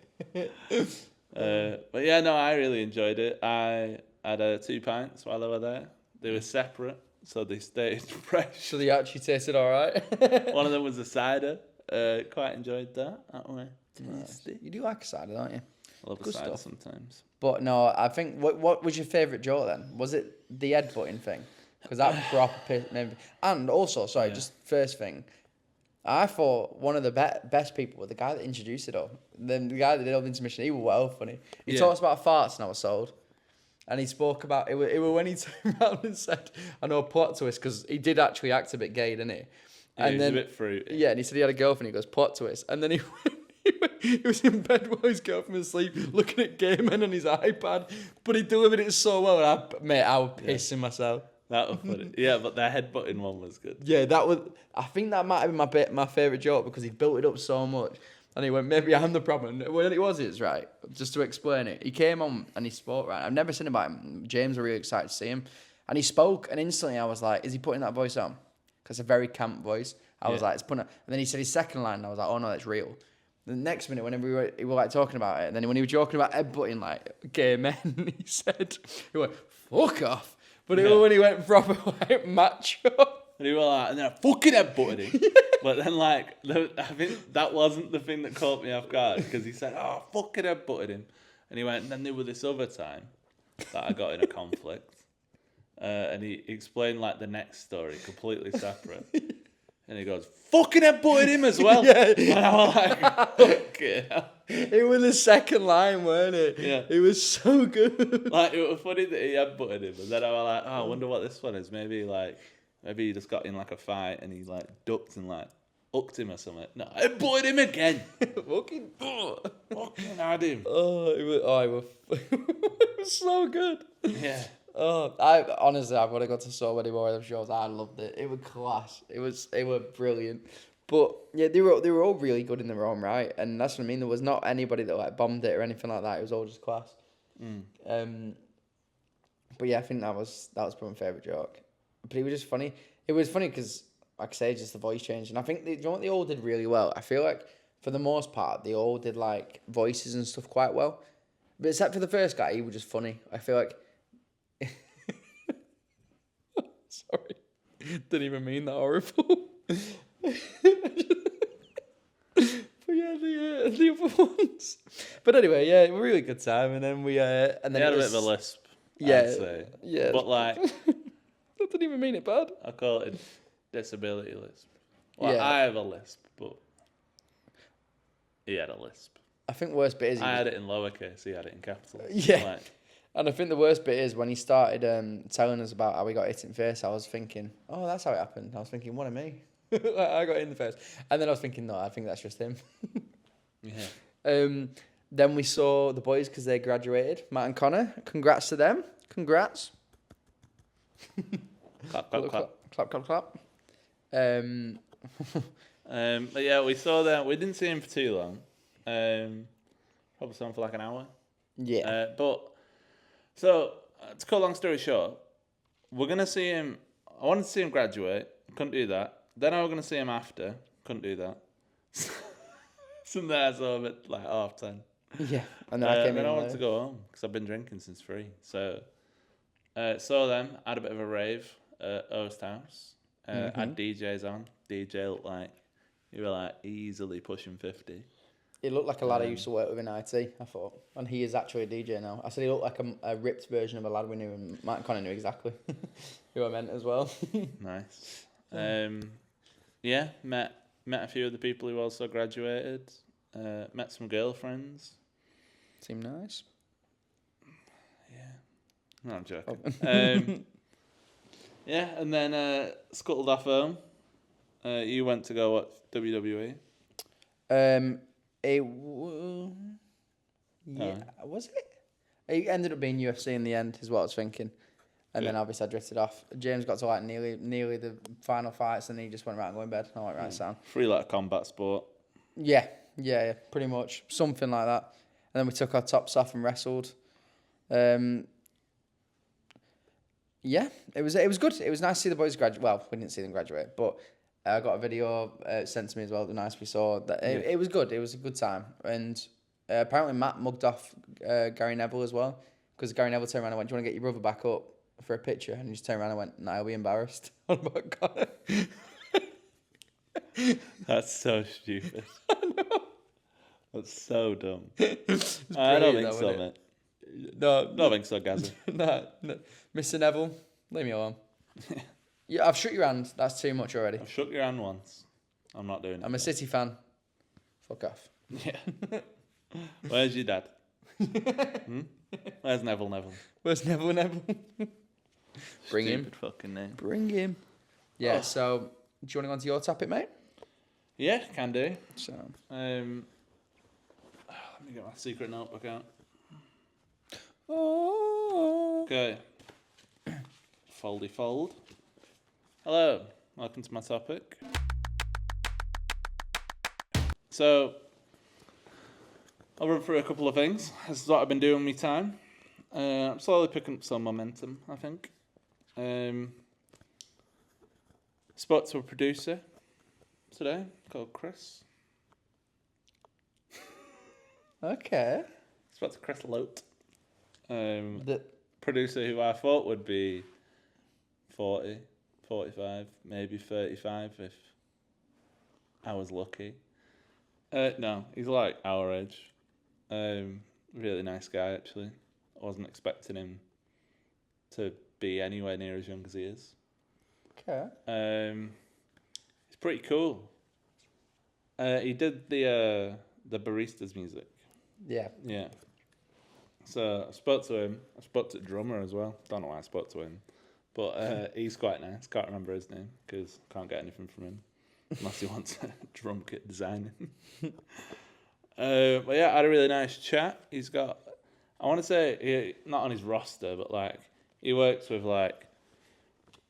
yeah, no, I really enjoyed it. I had 2 pints while I were there. They were separate, so they stayed fresh.
So they actually tasted all right.
One of them was a cider. Quite enjoyed that. way.
Nice. You do like a cider, don't you?
I love a
Good
cider
stuff.
sometimes.
But no, I think what was your favourite joke then? Was it the headbutting thing? Because that proper piss, maybe. And also, sorry, just first thing, I thought one of the best people was the guy that introduced it all. The guy that did all the intermission. He was well funny. He talks about farts and I was sold. And he spoke about it. It was when he turned around and said, "I know a plot twist," because he did actually act a bit gay, didn't he?
Yeah,
and
he was
then
a bit fruity.
yeah, and he said he had a girlfriend. He goes, "Plot twist," and then he was in bed while his girlfriend was asleep, looking at gay men on his iPad. But he delivered it so well, and I was pissing myself.
That was funny. Yeah, but the headbutting one was good.
Yeah, that was. I think that might have been my favourite joke because he built it up so much. And he went, maybe I'm the problem. When it was right. Just to explain it, he came on and he spoke, right? I've never seen about him. James were really excited to see him. And he spoke, and instantly I was like, is he putting that voice on? Because it's a very camp voice. I was like, it's putting it. And then he said his second line, and I was like, oh no, that's real. The next minute, whenever he were like talking about it, and then when he was joking about headbutting like gay men, he went, fuck off. But it was when he went proper like macho.
And he was like, and then I fucking headbutted him. But then, like, I think that wasn't the thing that caught me off guard because he said, oh, I fucking headbutted him. And he went, and then there was this other time that I got in a conflict. And he explained, like, the next story completely separate. And he goes, fucking headbutted him as well.
Yeah.
And I was like, fuck it.
It was the second line, weren't it?
Yeah.
It was so good.
Like, it was funny that he headbutted him. And then I was like, oh, I wonder what this one is. Maybe he just got in like a fight and he like ducked and like hooked him or something. No, I headbutted him again.
Fucking
had him.
it was so good.
Yeah.
I honestly, I've got to go to so many more of them shows. I loved it. It was class. It was brilliant. But yeah, they were all really good in their own right, and that's what I mean. There was not anybody that like bombed it or anything like that. It was all just class. But yeah, I think that was probably my favourite joke. But it was just funny. It was funny because like I say, just the voice change. And I think, you know what they all did really well? I feel like, for the most part, they all did, like, voices and stuff quite well. But except for the first guy, he was just funny. I feel like... Sorry. Didn't even mean that horrible. But yeah, the other ones. But anyway, yeah, a really good time. And then we... and then
He had
it
a
was,
bit of a lisp,
yeah,
I'd say.
yeah.
But, like,
I didn't even mean it bad.
I call it a disability lisp. Well,
Yeah.
I have a lisp, but he had a lisp.
I think the worst bit is...
I had it in lowercase, he had it in capitals.
Yeah.
Like,
And I think the worst bit is when he started telling us about how he got hit in the face, I was thinking, oh, that's how it happened. I was thinking, what of me? I got hit in the face. And then I was thinking, no, I think that's just him.
yeah.
Then we saw the boys because they graduated. Matt and Connor, congrats to them. Congrats.
Clap, clap, clap.
Clap, clap, clap.
But yeah, we saw that. We didn't see him for too long. Probably saw him for like an hour.
Yeah.
So to cut a long story short, we're gonna see him. I wanted to see him graduate. Couldn't do that. Then I was gonna see him after. Couldn't do that. So then I saw him at like 10:30.
Yeah. And then I came in.
Then I wanted to go home because I've been drinking since 3. So saw them. Had a bit of a rave at Oast House. Had DJs on. DJ looked like he were like easily pushing 50.
He looked like a lad I used to work with in IT, I thought. And he is actually a DJ now. I said he looked like a ripped version of a lad we knew, and Matt and Connor knew exactly who I meant as well.
Nice. Yeah, met a few of the people who also graduated. Met some girlfriends.
Seemed nice.
Yeah. No, I'm joking. Yeah, and then scuttled off home. You went to go watch WWE.
Was it? It ended up being UFC in the end, is what I was thinking. And then obviously I drifted off. James got to like nearly the final fights, and he just went right and go in bed. I went right sound.
Free like combat sport.
Yeah, pretty much something like that. And then we took our tops off and wrestled. Yeah, it was good. It was nice to see the boys graduate. Well, we didn't see them graduate, but I got a video sent to me as well. The nice we saw that it was good. It was a good time, and apparently Matt mugged off Gary Neville as well, because Gary Neville turned around and went, "Do you want to get your brother back up for a picture?" And he just turned around and went, "Nah, I'll be embarrassed." About Connor.
That's so stupid.
I know.
That's so dumb. I don't think so, mate.
No,
don't think so, Gazza.
no, Mr. Neville, leave me alone. Yeah, I've shook your hand. That's too much already.
I've shook your hand once. I'm not doing it.
I'm a City fan. Fuck off.
Yeah. Where's your dad? Where's Neville?
Where's Neville? Bring him.
Stupid fucking name.
Bring him. Yeah, so do you want to go on to your topic, mate?
Yeah, can do.
So,
let me get my secret notebook out.
oh.
Okay. Foldy fold. Hello, welcome to my topic. So, I'll run through a couple of things. This is what I've been doing with my time. I'm slowly picking up some momentum, I think. Spoke to a producer today called Chris.
Okay.
Spoke to Chris Lote.
The
Producer who I thought would be 40, 45, maybe 35 if I was lucky. No, he's like our age. Really nice guy, actually. I wasn't expecting him to be anywhere near as young as he is.
okay.
He's pretty cool. He did the Baristas music.
Yeah.
Yeah. So I spoke to him. I spoke to the drummer as well. Don't know why I spoke to him. But he's quite nice. Can't remember his name because can't get anything from him. Unless he wants a drum kit designing. But yeah, I had a really nice chat. He's got, I want to say, not on his roster, but like, he works with like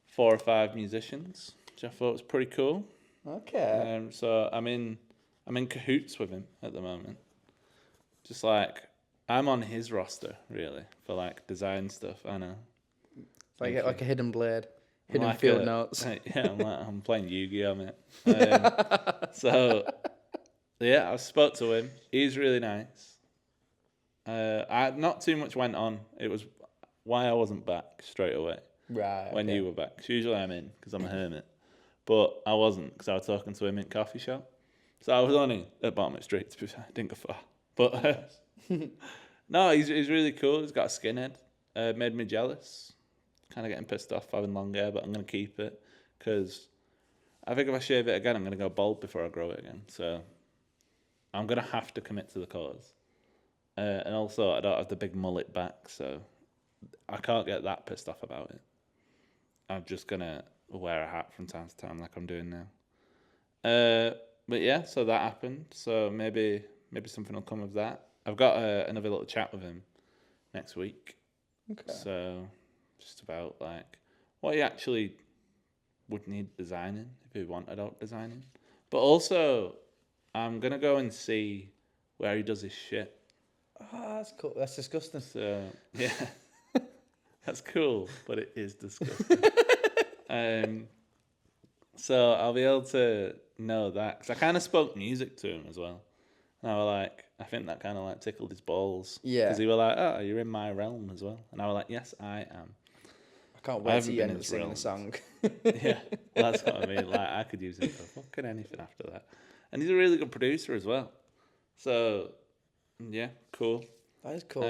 4 or 5 musicians, which I thought was pretty cool.
Okay.
So I'm in cahoots with him at the moment. Just like, I'm on his roster, really, for like design stuff. I know.
Like a hidden blade. Hidden
like
field notes.
I'm playing Yu-Gi-Oh, mate. So yeah, I spoke to him. He's really nice. Not too much went on. It was why I wasn't back straight away
Right.
when
okay.
you were back. 'Cause usually I'm in because I'm a hermit, but I wasn't because I was talking to him in coffee shop. So I was only at Barnet Street. To be fair, I didn't go far. But no, he's really cool. He's got a skinhead. Made me jealous. Kind of getting pissed off having long hair, but I'm gonna keep it because I think if I shave it again, I'm gonna go bald before I grow it again. So I'm gonna have to commit to the cause. And also, I don't have the big mullet back, so I can't get that pissed off about it. I'm just gonna wear a hat from time to time, like I'm doing now. But yeah, so that happened. So maybe something will come of that. I've got another little chat with him next week.
Okay.
So just about like what he actually would need designing if he wanted out designing. But also, I'm gonna go and see where he does his shit.
Oh, that's cool. That's disgusting.
So yeah, that's cool, but it is disgusting. So I'll be able to know that because I kind of spoke music to him as well. And I was like, I think that kind of like tickled his balls.
Yeah.
Because he was like, oh, you're in my realm as well. And I was like, yes, I am.
I can't
I
wait
haven't
till you
been
end up
his
singing the
realms.
song.
Yeah, well, that's what I mean. Like, I could use him for fucking anything after that. And he's a really good producer as well. So, yeah, cool.
That is cool.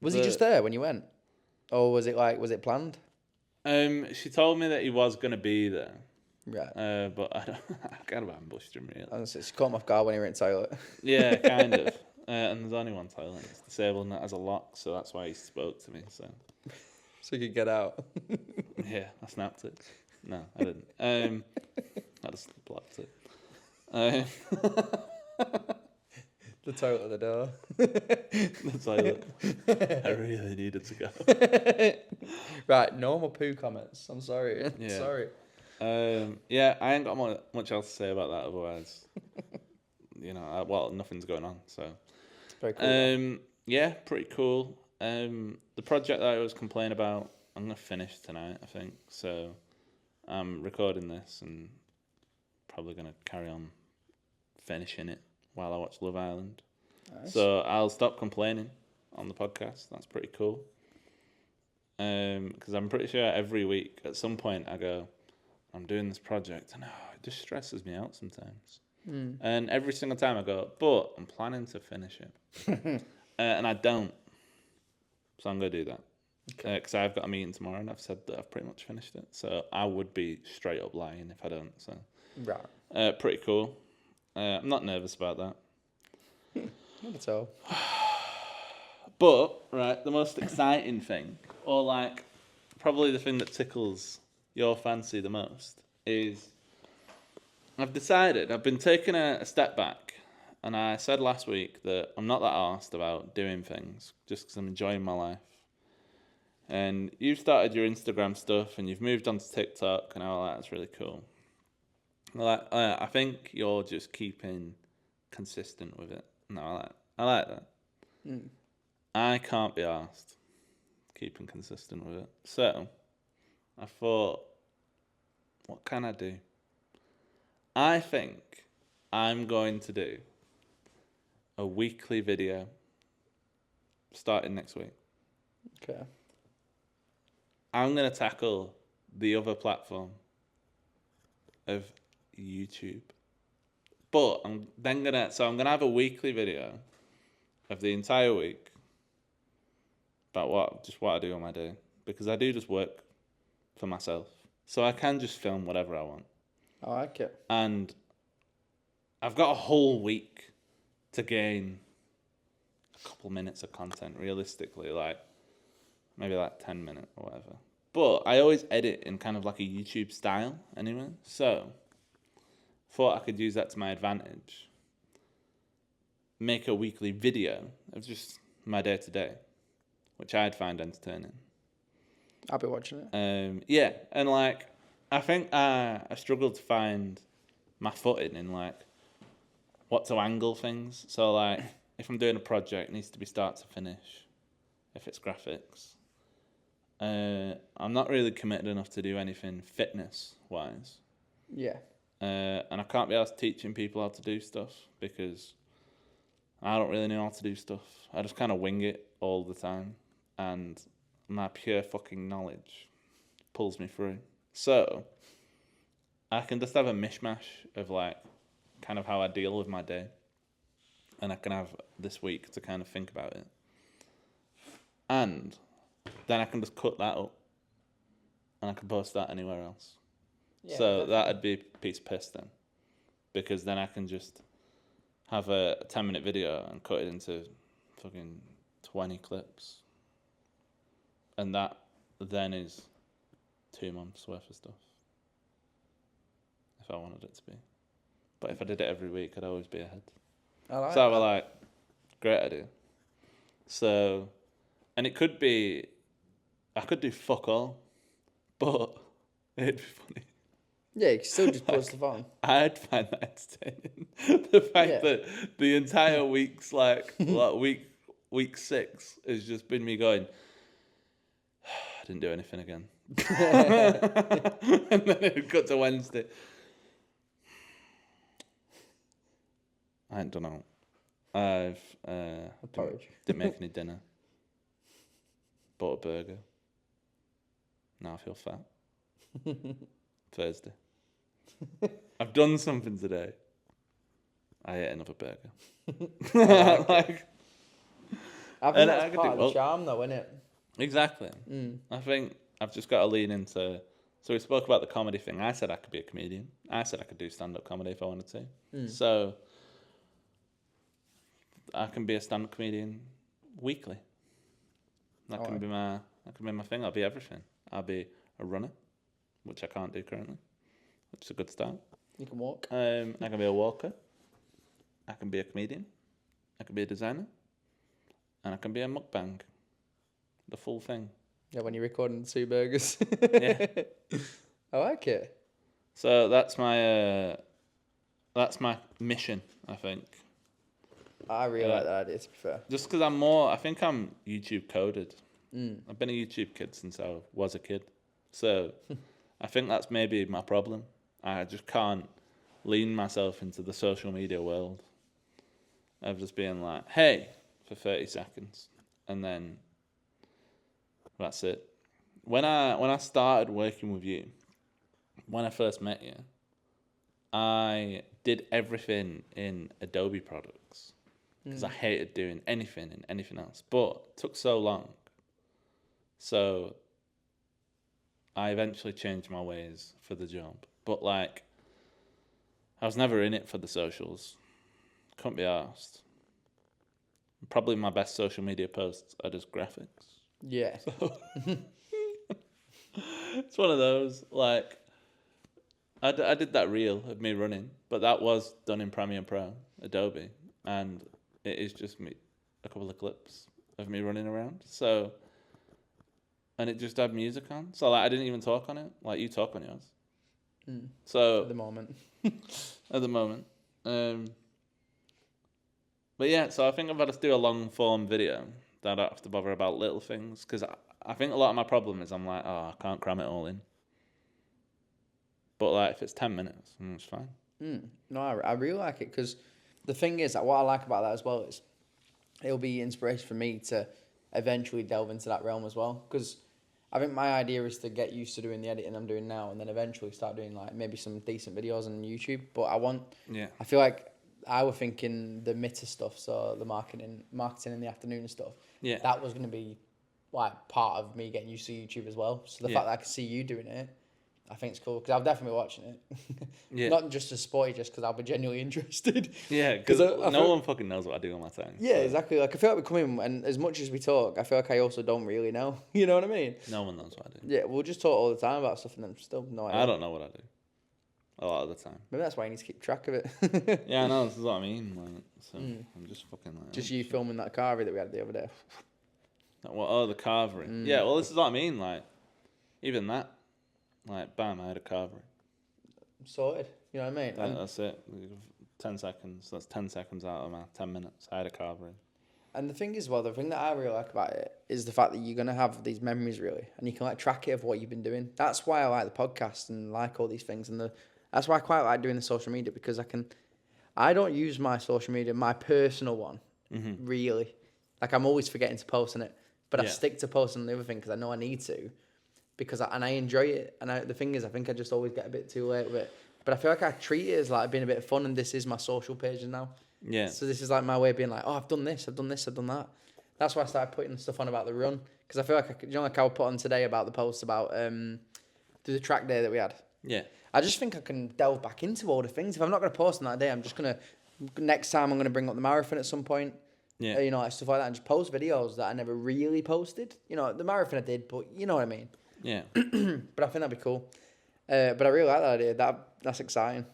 Was
the-
he just there when you went? Or was it planned?
She told me that he was going to be there.
Right.
But I kind of ambushed him, really.
Honestly, she caught him off guard when he went to the toilet.
Yeah, kind of. And there's only one toilet. It's disabled and it has a lock, so that's why he spoke to me. So
So you could get out.
yeah, I snapped it. No, I didn't. I just blocked it.
The toilet at the door.
The toilet. I really needed to go.
Right, no more poo comments. I'm sorry.
Yeah.
Sorry.
Yeah, I ain't got much else to say about that. Otherwise, nothing's going on. So,
Very cool.
yeah, pretty cool. The project that I was complaining about, I'm gonna finish tonight, I think. So, I'm recording this and probably gonna carry on finishing it while I watch Love Island.
Nice.
So I'll stop complaining on the podcast. That's pretty cool. Because I'm pretty sure every week at some point I go, I'm doing this project and it just stresses me out sometimes. And every single time I go, but I'm planning to finish it. And I don't. So I'm going to do that. Because I've got a meeting tomorrow and I've said that I've pretty much finished it. So I would be straight up lying if I don't. So
Right.
pretty cool. I'm not nervous about that.
Not at all.
But, right, the most exciting thing, or like probably the thing that tickles your fancy the most, is I've decided, I've been taking a step back, and I said last week that I'm not that arsed about doing things, just because I'm enjoying my life. And you've started your Instagram stuff, and you've moved on to TikTok, and all that's really cool. I think you're just keeping consistent with it. No, I like that. I can't be arsed keeping consistent with it. So, I thought, what can I do? I think I'm going to do a weekly video starting next week.
Okay.
I'm going to tackle the other platform of YouTube. But I'm gonna have a weekly video of the entire week about what I do on my day, because I do just work for myself, so I can just film whatever I want.
I like it.
And I've got a whole week to gain a couple minutes of content, realistically, like maybe like 10 minutes or whatever. But I always edit in kind of like a YouTube style anyway, so thought I could use that to my advantage. Make a weekly video of just my day to day, which I'd find entertaining.
I'll be watching it.
Yeah, and like I think I struggled to find my footing in like what to angle things. So like if I'm doing a project, it needs to be start to finish. If it's graphics, I'm not really committed enough to do anything fitness-wise.
Yeah.
And I can't be asked teaching people how to do stuff because I don't really know how to do stuff. I just kind of wing it all the time. And my pure fucking knowledge pulls me through. So I can just have a mishmash of like kind of how I deal with my day. And I can have this week to kind of think about it. And then I can just cut that up and I can post that anywhere else.
Yeah,
So
definitely.
that'd be a piece of piss then. Because then I can just have a 10-minute video and cut it into fucking 20 clips. And that then is 2 months worth of stuff. If I wanted it to be. But if I did it every week, I'd always be ahead.
I like
So I
that.
was like, great idea. So, and it could be, I could do fuck all, but it'd be funny.
Yeah, you can still just post stuff on.
I'd find that entertaining. The fact
Yeah.
that the entire week's like week 6 has just been me going, I didn't do anything again. And then it would cut to Wednesday. I ain't done out. I've
Porridge.
didn't make any dinner. Bought a burger. Now I feel fat. Thursday. I've done something today. I ate another burger. Like,
I think
And I
that's
could
part
do
of the
well.
charm, though, isn't it?
exactly. I think I've just got to lean into. So we spoke about the comedy thing. I said I could be a comedian. I said I could do stand-up comedy if I wanted to. So I can be a stand-up comedian weekly. That can
Alright.
be my thing. I'll be everything. I'll be a runner, which I can't do currently, which is a good start.
You can walk.
I can be a walker. I can be a comedian. I can be a designer. And I can be a mukbang. The full thing.
Yeah, when you're recording 2 burgers.
Yeah.
I like it.
So that's my mission, I think.
I really
Yeah.
like that idea, to be fair.
Just because I think I'm YouTube coded. I've been a YouTube kid since I was a kid. So I think that's maybe my problem. I just can't lean myself into the social media world of just being like, hey, for 30 seconds. And then that's it. When I started working with you, when I first met you, I did everything in Adobe products because I hated doing anything in anything else. But it took so long. So I eventually changed my ways for the job. But like, I was never in it for the socials. Couldn't be arsed. Probably my best social media posts are just graphics.
Yeah.
It's one of those, like, I did that reel of me running, but that was done in Premiere Pro, Adobe, and it is just me, a couple of clips of me running around. So, and it just had music on. So, like, I didn't even talk on it. Like, you talk on yours. So,
At the moment.
at the moment. But yeah, so I think I've had to do a long form video that I don't have to bother about little things, because I think a lot of my problem is I'm like, oh, I can't cram it all in. But like, if it's 10 minutes, it's fine.
No, I really like it, because the thing is that what I like about that as well is it'll be inspiration for me to eventually delve into that realm as well, because I think my idea is to get used to doing the editing I'm doing now and then eventually start doing like maybe some decent videos on YouTube. But I feel like I was thinking the Mitter stuff, so the marketing in the afternoon and stuff.
Yeah.
That was going to be like part of me getting used to YouTube as well. So the fact that I can see you doing it, I think it's cool, because I'll definitely be watching it.
Yeah.
Not just to support you, just because I'll be genuinely interested.
Yeah, because
I
no
feel-
one fucking knows what I do on my time.
Yeah,
so
exactly. Like, I feel like we come in, and as much as we talk, I feel like I also don't really know. You know what I mean?
No one knows what I do.
Yeah, we'll just talk all the time about stuff and then still no idea.
I don't know what I do. A lot of the time.
Maybe that's why you need to keep track of it.
Yeah, I know, this is what I mean. Like, so I'm just fucking like...
Just you filming that carving that we had the other day.
the carvering. Yeah, well, this is what I mean. Like, even that. Like, bam, I had a carvering.
Sorted. You know what I mean?
That's it. 10 seconds. That's 10 seconds out of my 10 minutes. I had a carvering.
And the thing is, well, the thing that I really like about it is the fact that you're gonna have these memories really, and you can like track it of what you've been doing. That's why I like the podcast and like all these things, and that's why I quite like doing the social media because I don't use my social media, my personal one, really. Like I'm always forgetting to post on it, but I stick to posting on the other thing because I know I need to, because I enjoy it. And the thing is, I think I just always get a bit too late with it. But I feel like I treat it as like being a bit of fun, and this is my social page now.
Yeah.
So this is like my way of being like, oh, I've done this, I've done this, I've done that. That's why I started putting stuff on about the run, because I feel like like I would put on today about the post about the track day that we had.
Yeah.
I just think I can delve back into all the things. If I'm not going to post on that day, I'm just going to, next time I'm going to bring up the marathon at some point.
Yeah.
You know, like stuff like that, and just post videos that I never really posted. You know, the marathon I did, but you know what I mean.
Yeah.
But I think that'd be cool. But I really like that idea. That's exciting.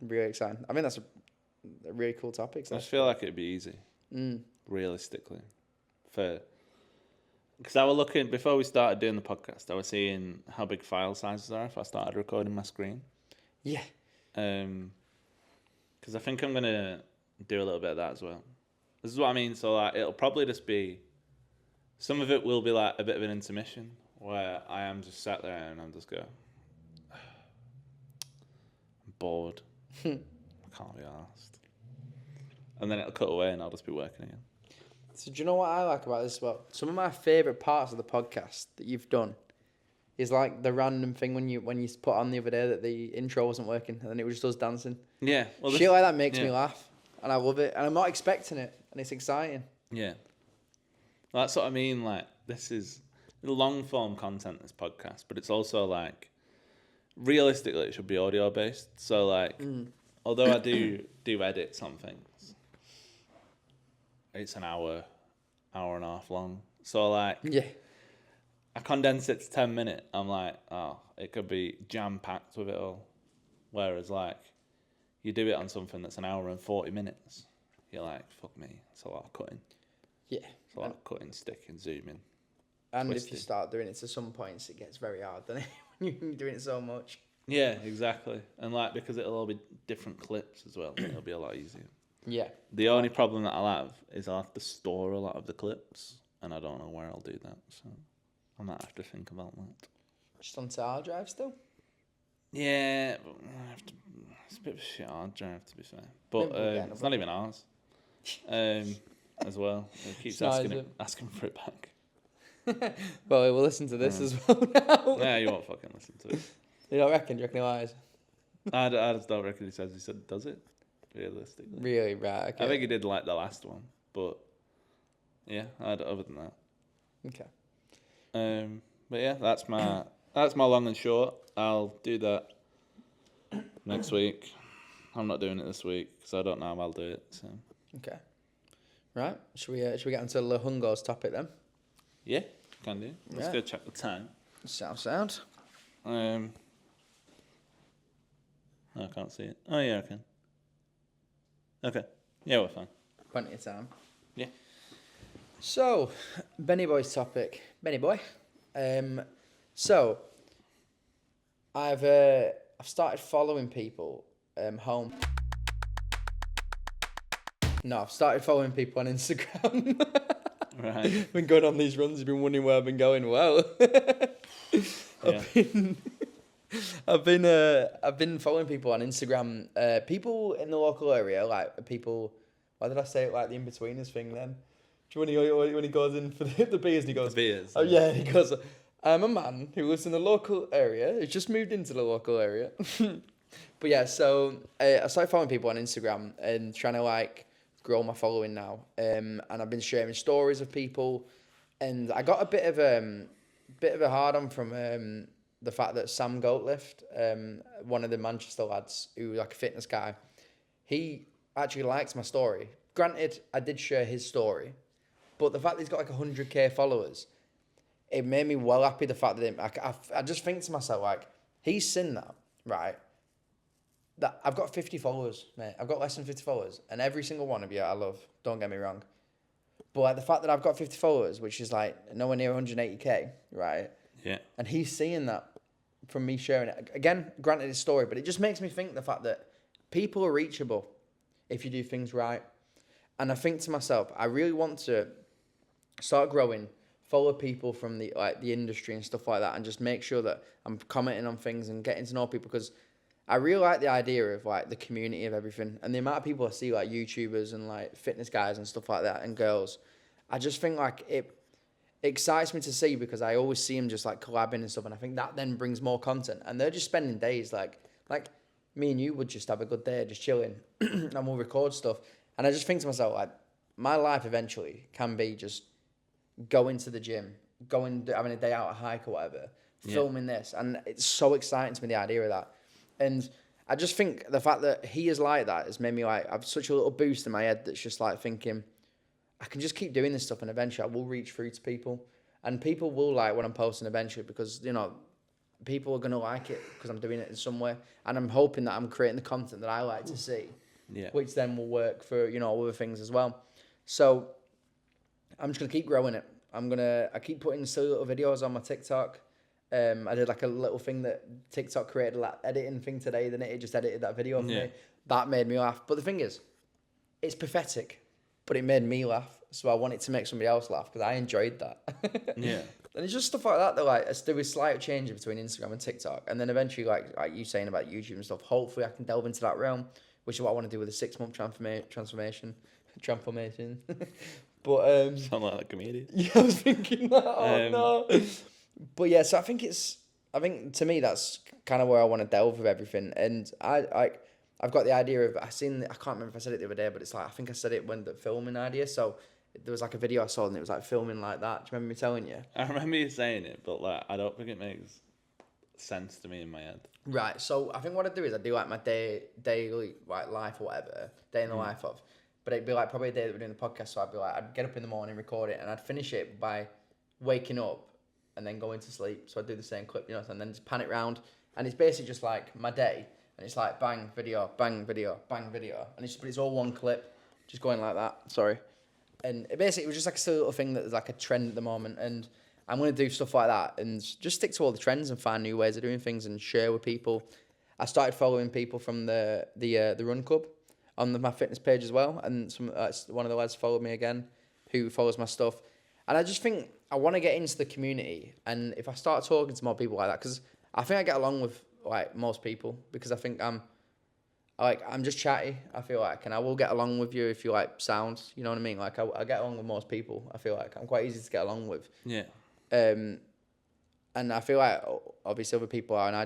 Really exciting. I mean, that's a really cool topic.
I just feel like it'd be easy, realistically. Because I was looking, before we started doing the podcast, I was seeing how big file sizes are if I started recording my screen.
Yeah.
Because I think I'm going to do a little bit of that as well. This is what I mean. So like, it'll probably just be, some of it will be like a bit of an intermission where I am just sat there and I'm just go, I'm bored. I can't be asked. And then it'll cut away and I'll just be working again.
So do you know what I like about this as well? Some of my favourite parts of the podcast that you've done is like the random thing when you put on the other day that the intro wasn't working and then it was just us dancing.
Yeah. Well,
shit like that makes me laugh and I love it and I'm not expecting it and it's exciting.
Yeah. Well, that's what I mean. Like, this is long form content, this podcast, but it's also like, realistically, it should be audio based. So like, although I do edit some things, it's an hour and a half long. So like,
yeah,
I condense it to 10 minutes. I'm like, oh, it could be jam packed with it all. Whereas like, you do it on something that's an hour and 40 minutes, you're like, fuck me, it's a lot of cutting.
Yeah,
it's a lot of cutting, sticking, zooming.
And
twisting.
If you start doing it to some points, it gets very hard, doesn't it? When you're doing it so much.
Yeah, exactly. And like, because it'll all be different clips as well, it'll be a lot easier.
Yeah.
The only problem that I'll have is I'll have to store a lot of the clips, and I don't know where I'll do that, so I might have to think about that.
Just onto hard drive still?
Yeah, but I have to, it's a bit of a shit hard drive, to be fair. But it's not even ours, as well. It keeps asking for it back.
Well, we'll listen to this as well now.
Yeah, you won't fucking listen to it.
You don't reckon? Do you reckon he lies?
I just don't reckon he said does it, realistically.
Really? Right, okay.
I think he did like the last one, but yeah, other than that.
Okay.
But yeah, that's my long and short. I'll do that next week. I'm not doing it this week because I don't know how I'll do it. So.
Okay. Right. Should we get onto Lahungo's topic then?
Yeah, can do. Let's go check the time.
Sound.
I can't see it. Oh yeah, I can. Okay. Yeah, we're fine.
Plenty of time.
Yeah.
So, Benny Boy's topic. Benny Boy. So, I've started following people home. No, I've started following people on Instagram.
Right.
Been going on these runs. You've been wondering where I've been going. Well, I've been following people on Instagram. People in the local area, like people. Why did I say it like the in-betweeners thing then? Do you when he goes in for the beers and he goes,
the beers.
Oh yeah, he goes, I'm a man who lives in the local area. He's just moved into the local area. But yeah, so I started following people on Instagram and trying to like grow my following now. And I've been sharing stories of people, and I got a bit of a hard on from the fact that Sam Goatlift, one of the Manchester lads who like a fitness guy, he actually liked my story. Granted, I did share his story, but the fact that he's got like 100k followers, it made me well happy. The fact that I just think to myself like, he's seen that, right? That I've got 50 followers, mate. I've got less than 50 followers, and every single one of you I love. Don't get me wrong, but like the fact that I've got 50 followers, which is like nowhere near 180k, right?
Yeah.
And he's seeing that from me sharing it. Again, granted his story, but it just makes me think the fact that people are reachable if you do things right. And I think to myself, I really want to start growing, follow people from the industry and stuff like that, and just make sure that I'm commenting on things and getting to know people, because I really like the idea of like the community of everything, and the amount of people I see, like YouTubers and like fitness guys and stuff like that and girls. I just think like it excites me to see, because I always see them just like collabing and stuff, and I think that then brings more content, and they're just spending days like me and you would just have a good day just chilling and we'll record stuff. And I just think to myself, like, my life eventually can be just going to the gym, having a day out, a hike or whatever, filming this. And it's so exciting to me, the idea of that. And I just think the fact that he is like that has made me like, I've such a little boost in my head that's just like thinking, I can just keep doing this stuff and eventually I will reach through to people. And people will like what I'm posting eventually, because, you know, people are going to like it because I'm doing it in some way. And I'm hoping that I'm creating the content that I like to see, which then will work for, you know, other things as well. So I'm just going to keep growing it. I keep putting silly little videos on my TikTok. I did like a little thing that TikTok created, like editing thing today. Then it just edited that video for me. That made me laugh. But the thing is, it's pathetic, but it made me laugh. So I wanted to make somebody else laugh because I enjoyed that. And it's just stuff like that. There was slight change between Instagram and TikTok, and then eventually, like you saying about YouTube and stuff. Hopefully, I can delve into that realm, which is what I want to do with a 6-month transformation. But
Sound like a comedian.
yeah, I was thinking that. Oh no. But yeah, so I think to me that's kind of where I want to delve with everything, and I've got the idea of I can't remember if I said it the other day, but it's like I think I said it when the filming idea. So there was like a video I saw and it was like filming like that. Do you remember me telling you?
I remember you saying it, but like I don't think it makes sense to me in my head.
Right. So I think what I do is I do like my daily like life or whatever, day in the life of. But it'd be like probably a day that we're doing the podcast. So I'd get up in the morning, record it, and I'd finish it by waking up and then going to sleep. So I'd do the same clip, you know, and then just pan it round. And it's basically just like my day. And it's like bang, video, bang, video, bang, video. And it's all one clip, just going like that. Sorry. And it was just like a silly little thing that is like a trend at the moment. And I'm going to do stuff like that and just stick to all the trends and find new ways of doing things and share with people. I started following people from the Run Club on my fitness page as well. And one of the lads followed me again, who follows my stuff. And I just think I want to get into the community. And if I start talking to more people like that, because I think I get along with like most people, because I think I'm just chatty, I feel like, and I will get along with you if you like sounds, you know what I mean? Like I get along with most people. I feel like I'm quite easy to get along with.
Yeah.
And I feel like obviously other people are, and I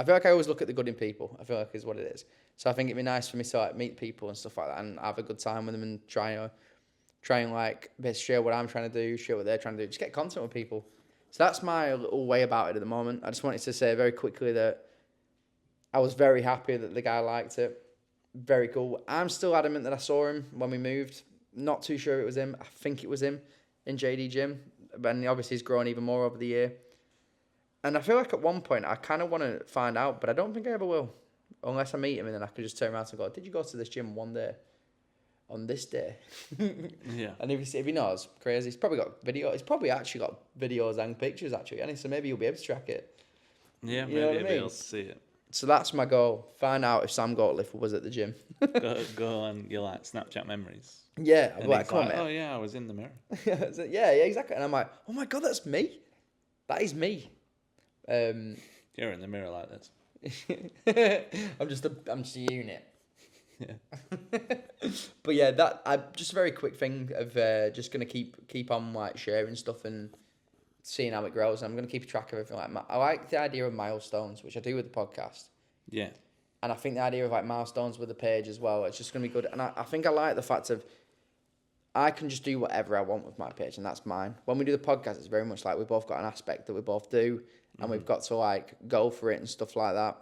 feel like I always look at the good in people. I feel like is what it is. So I think it'd be nice for me to like meet people and stuff like that and have a good time with them and try and like share what I'm trying to do, share what they're trying to do, just get content with people. So that's my little way about it at the moment. I just wanted to say very quickly that I was very happy that the guy liked it. Very cool. I'm still adamant that I saw him when we moved. Not too sure it was him. I think it was him in JD Gym. And obviously he's grown even more over the year. And I feel like at one point I kind of want to find out, but I don't think I ever will. Unless I meet him and then I can just turn around and go, did you go to this gym one day? On this day?
Yeah.
And if he knows, crazy. He's probably got video. He's probably actually got videos and pictures actually. And so maybe you'll be able to track it.
Yeah,
you know
maybe
what
I'll be able to see it.
So that's my goal. Find out if Sam Gottliff was at the gym.
go on your like Snapchat memories.
Yeah, I'm
And
like,
he's
come on,
like,
mate.
oh yeah, I was in the mirror.
yeah, exactly. And I'm like, oh my God, that's me. That is me.
You're in the mirror like this.
I'm just a unit.
Yeah.
But yeah, just a very quick thing of just gonna keep on like sharing stuff and seeing how it grows. I'm gonna keep track of everything. I like the idea of milestones, which I do with the podcast.
Yeah.
And I think the idea of like milestones with the page as well, it's just gonna be good. And I think I like the fact of I can just do whatever I want with my page, and that's mine. When we do the podcast, it's very much like we both got an aspect that we both do, and we've got to like go for it and stuff like that.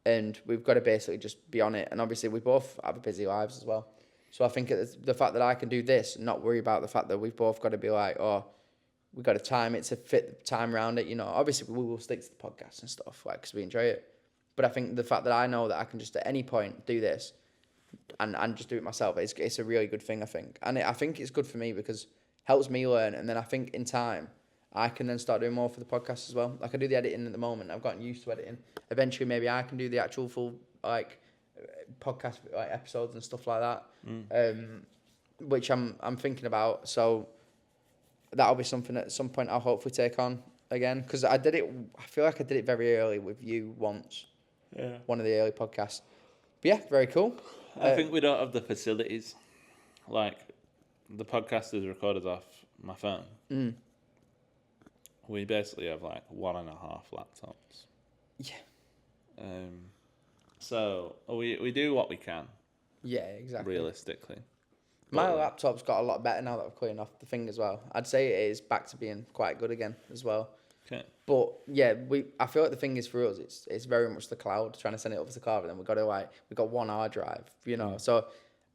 And we've got to basically just be on it. And obviously we both have busy lives as well. So I think it's the fact that I can do this and not worry about the fact that we've both got to be like, oh, we've got to time it to fit the time around it. You know, obviously we will stick to the podcast and stuff, like, because we enjoy it. But I think the fact that I know that I can just at any point do this and just do it myself, it's a really good thing, I think. And I think it's good for me because it helps me learn. And then I think in time, I can then start doing more for the podcast as well. Like I do the editing at the moment. I've gotten used to editing. Eventually, maybe I can do the actual full like podcast like episodes and stuff like that. which I'm thinking about. So that'll be something at some point I'll hopefully take on again, because I feel like I did it very early with you once.
Yeah.
One of the early podcasts. But yeah, very cool.
I think we don't have the facilities. Like, the podcast is recorded off my phone.
Mm.
We basically have like 1.5 laptops.
Yeah.
So we do what we can,
Yeah, exactly.
realistically.
My
But,
laptop's got a lot better now that I've cleaned off the thing as well. I'd say it is back to being quite good again as well.
Okay.
But yeah, I feel like the thing is for us, it's very much the cloud, trying to send it over to the cloud, and then we've got one hard drive, So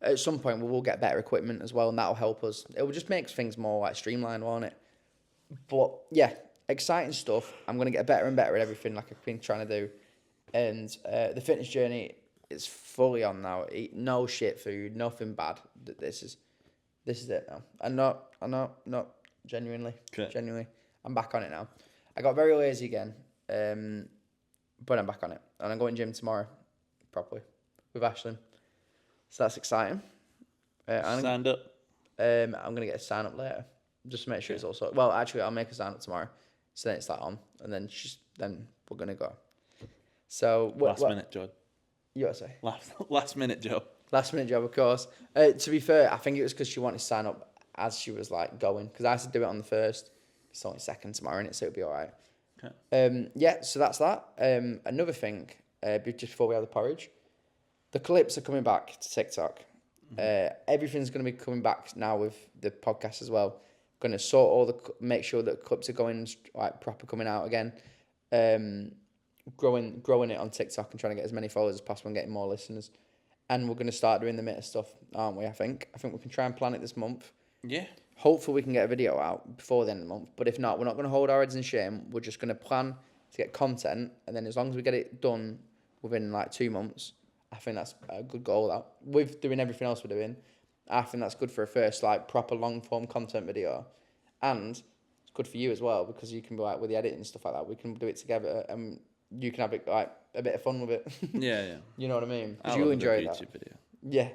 at some point we will get better equipment as well, and that'll help us. It will just make things more like streamlined, won't it? But yeah, exciting stuff. I'm gonna get better and better at everything, like I've been trying to do, and the fitness journey is fully on now. Eat no shit food, nothing bad. This is it now. I'm not genuinely,
Okay.
I'm back on it now. I got very lazy again, but I'm back on it, and I'm going gym tomorrow, properly, with Ashlyn. So that's exciting.
Stand up.
I'm gonna get a sign up later, just to make sure it's also. Well, actually, I'll make a sign up tomorrow, so then it's that on, and then then we're gonna go. So
Last minute, Joe.
You gotta say.
Last minute, Joe.
Last minute job, of course. To be fair, I think it was because she wanted to sign up as she was like going, because I had to do it on the 1st. It's only 2nd tomorrow, innit? So it'll be all right.
Okay.
Yeah, so that's that. Another thing, just before we have the porridge, the clips are coming back to TikTok. Everything's going to be coming back now with the podcast as well. Going to make sure that clips are going like proper coming out again. Growing it on TikTok and trying to get as many followers as possible and getting more listeners. And we're going to start doing the mitter stuff, aren't we? I think we can try and plan it this month.
Yeah.
Hopefully we can get a video out before the end of the month. But if not, we're not going to hold our heads in shame. We're just going to plan to get content. And then as long as we get it done within like 2 months, I think that's a good goal. That with doing everything else we're doing, I think that's good for a first like proper long form content video. And it's good for you as well, because you can be like with the editing and stuff like that. We can do it together and you can have it like a bit of fun with it.
Yeah.
You know what I mean?
I'll
You'll
have a
enjoy
good
that.
YouTube video.
Yeah.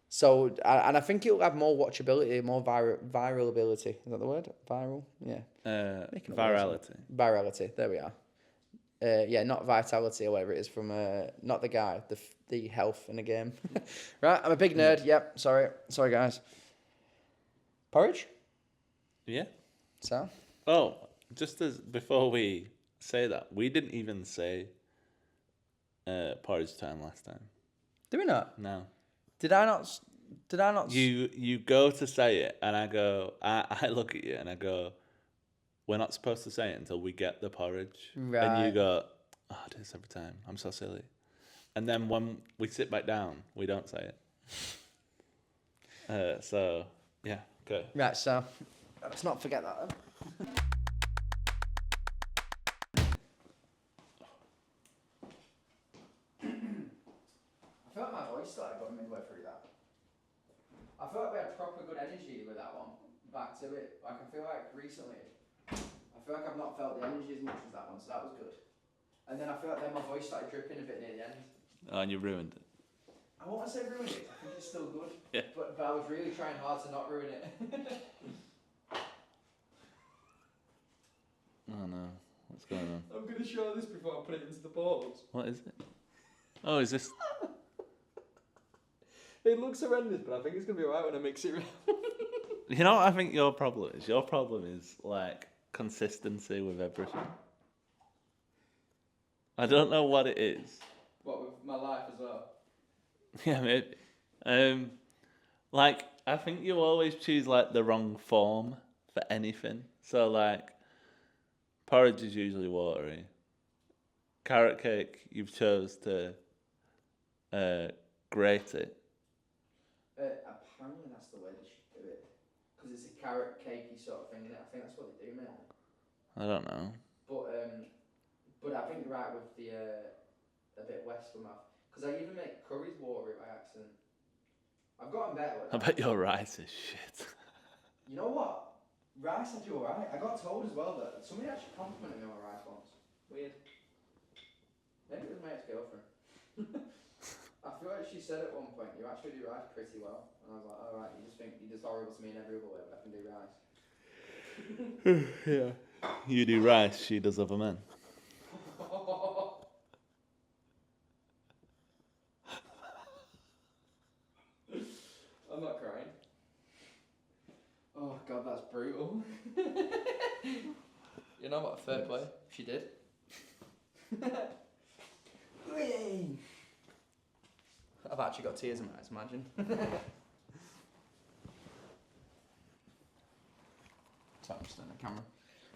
So, and I think it'll have more watchability, more viral ability. Is that the word? Viral? Yeah.
Virality.
Virality. There we are. Yeah, not vitality or whatever it is from, not the guy, the health in the game. Right, I'm a big nerd. Yep, sorry guys. Porridge?
Yeah.
So?
Oh, just as before we say that, we didn't even say porridge time last time.
Did we not?
No.
Did I not?
You go to say it, and I go. I look at you, and I go. We're not supposed to say it until we get the porridge.
Right.
And you go, oh, I do this every time. I'm so silly. And then when we sit back down, we don't say it. So yeah, go.
Right. So let's not forget that then. I feel like my voice started going midway through that. I feel like we had proper good energy with that one. Back to it. Like I feel like recently, I feel like I've not felt the energy as much as that one, so that was good. And then I feel like then my voice started dripping a bit near the end.
Oh, and you ruined it.
I won't say ruined it. I think it's still good.
Yeah.
But I was really trying hard to not ruin it.
Oh no, what's going on?
I'm gonna show this before I put it into the portals.
What is it? Oh, is this?
It looks horrendous, but I think it's gonna be alright when I mix it.
You know what I think your problem is? Your problem is like consistency with everything. I don't know what it is.
What, with my life as well?
Yeah, maybe. Like I think you always choose like the wrong form for anything. So like porridge is usually watery. Carrot cake, you've chose to grate it.
Apparently that's the way they should do it. Because it's a carrot cakey sort of thing, isn't it? I think that's what they do, mate.
I don't know.
But I think you're right with the a bit western mouth. Because I even make curries watery by accident. I've gotten better with
I
that.
bet your rice is shit.
You know what? Rice I do alright. I got told as well that somebody actually complimented me on my rice once. Weird. Maybe it was my ex-girlfriend. I feel like she said at one point, you actually do rice pretty well. And I was like, alright, you horrible to me in every other way, but I can do rice.
Yeah. You do rice, she does other men.
I'm not crying. Oh god, that's brutal. You know what? Fair play. She did. I've actually got tears in my eyes, imagine. Sorry, I'm just on the camera.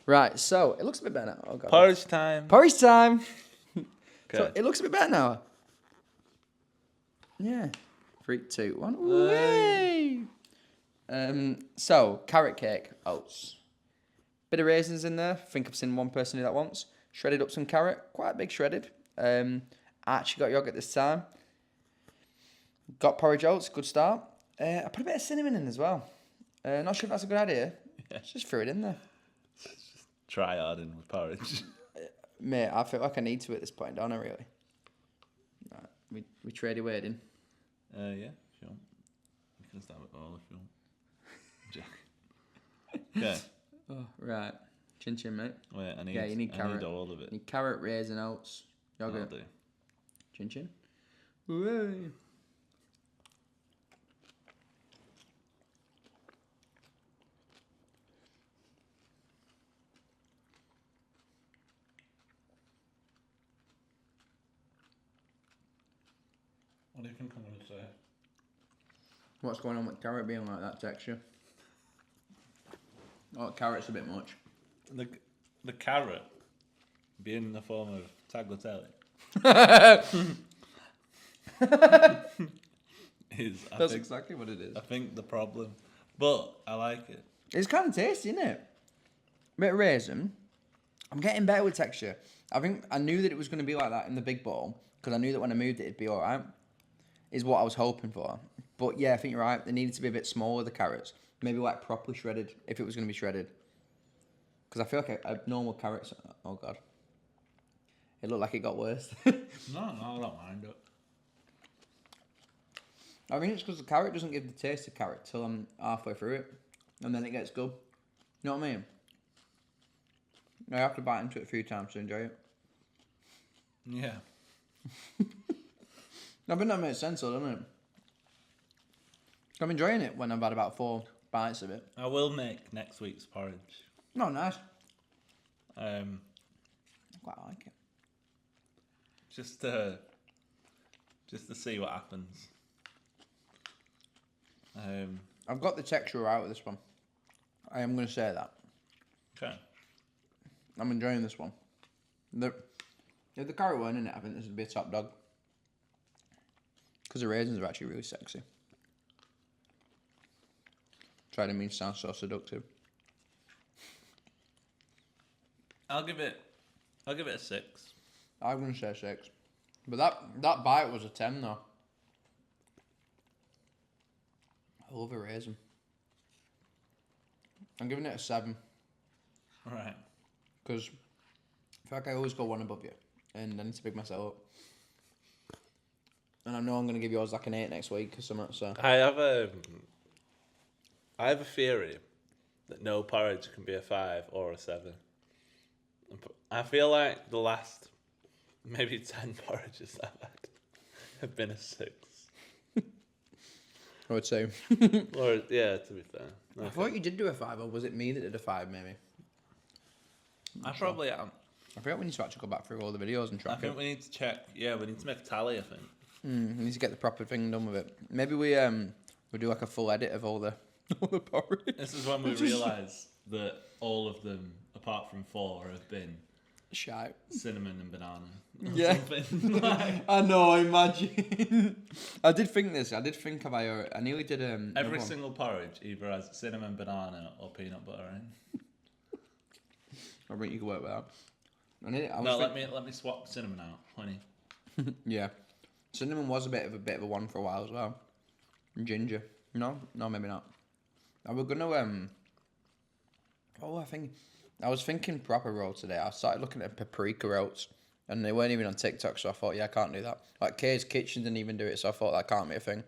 Right, so it looks a bit better now. Oh god.
Porridge time.
Porridge time! So
Okay.
it looks a bit better now. Yeah. 3, 2, 1. So, carrot cake, oats. Bit of raisins in there. I think I've seen one person do that once. Shredded up some carrot, quite big shredded. Actually got yogurt this time. Got porridge oats, good start. I put a bit of cinnamon in as well. Not sure if that's a good idea.
Yeah.
Just threw it in there.
Try hard in with porridge.
Mate, I feel like I need to at this point, don't I, really? Right, we trade away in.
Yeah, if you want. You can start with all if you want. Jack. Okay.
Oh, right. Chin chin, mate.
Wait, I need,
Yeah, you need
I
carrot.
need all of it.
You need carrot, raisin, oats,
That'll
yogurt.
do.
Chin chin. Whey.
What do you think I'm going to say?
What's going on with carrot being like that texture? Oh, carrot's a bit much.
The carrot being in the form of tagliatelle is,
That's exactly what it is.
I think the problem. But I like it.
It's kind of tasty, isn't it? Bit of raisin. I'm getting better with texture. I think I knew that it was going to be like that in the big bowl because I knew that when I moved it, it'd be all right. Is what I was hoping for. But yeah, I think you're right. They needed to be a bit smaller, the carrots. Maybe like properly shredded, if it was going to be shredded. Because I feel like a normal carrot... Oh, God. It looked like it got worse.
No, I don't mind it.
I mean, it's because the carrot doesn't give the taste of carrot till I'm halfway through it. And then it gets good. You know what I mean? I have to bite into it a few times to enjoy it.
Yeah.
I think that makes sense though, doesn't it? I'm enjoying it when I've had about 4 bites of it.
I will make next week's porridge.
No, nice.
I
Quite like it.
just to see what happens.
I've got the texture right with this one. I am going to say that.
Okay.
I'm enjoying this one. If the carrot weren't in it, I think this would be a top dog. Because the raisins are actually really sexy. Try to mean sound so seductive.
I'll give it a 6.
I'm going to say 6. But that bite was a 10 though. I love a raisin. I'm giving it a 7.
Right.
Because I feel like I always go one above you. And I need to pick myself up. And I know I'm going to give yours like an 8 next week or something, so...
I have a theory that no porridge can be a 5 or a 7. I feel like the last maybe 10 porridges I've had have been a 6.
I would say.
Or, yeah, to be fair.
I thought you did do a 5, or was it me that did a 5 maybe?
I probably am.
I feel like we need to actually go back through all the videos and
I
track
think
it.
we need to check. Yeah, we need to make a tally, I think.
We need to get the proper thing done with it. Maybe we do like a full edit of all the porridge.
This is when we realise that all of them, apart from 4, have been
Shite.
cinnamon and banana. Or
Yeah.
something. Like,
I know, imagine. I did think this. I did think of I nearly did
every
another one.
single porridge either has cinnamon, banana, or peanut butter in.
I think you could work with that.
Let me swap cinnamon out, honey.
Yeah. Cinnamon was a bit of a one for a while as well. And ginger. No, maybe not. I was gonna I was thinking proper roll today. I started looking at paprika oats, and they weren't even on TikTok, so I thought, yeah, I can't do that. Like Kay's Kitchen didn't even do it, so I thought that can't be a thing.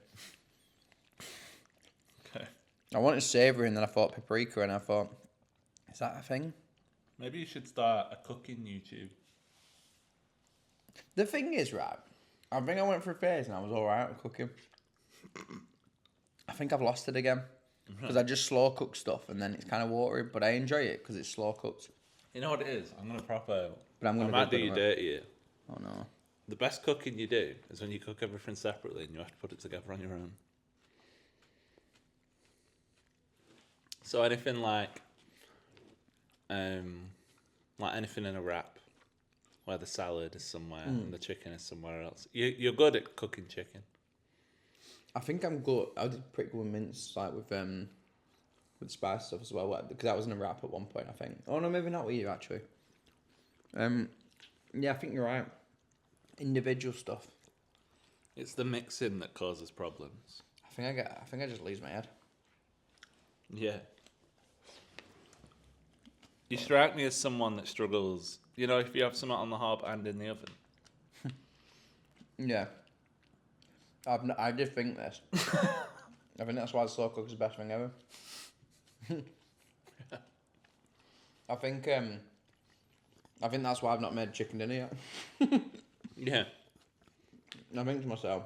Okay.
I wanted savoury, and then I thought paprika, and I thought, is that a thing?
Maybe you should start a cooking YouTube.
The thing is, right, I think I went for a phase and I was alright with cooking. I think I've lost it again. Because I just slow cook stuff and then it's kind of watery, but I enjoy it because it's slow cooked.
You know what it is? I'm gonna proper.
But I
might do you dirty here.
Oh no.
The best cooking you do is when you cook everything separately and you have to put it together on your own. So anything like anything in a wrap, where the salad is somewhere and the chicken is somewhere else. You're good at cooking chicken.
I think I'm good. I did pretty good with mince, like with spice stuff as well, because that was in a wrap at one point, I think. Oh no, maybe not with you actually. Yeah, I think you're right. Individual stuff.
It's the mixing that causes problems.
I think I just lose my head.
Yeah. You strike me as someone that struggles. You know, if you have something on the hob and in the oven.
Yeah. I did think this. I think that's why the slow cook is the best thing ever. I think that's why I've not made chicken dinner yet.
Yeah.
I think to myself,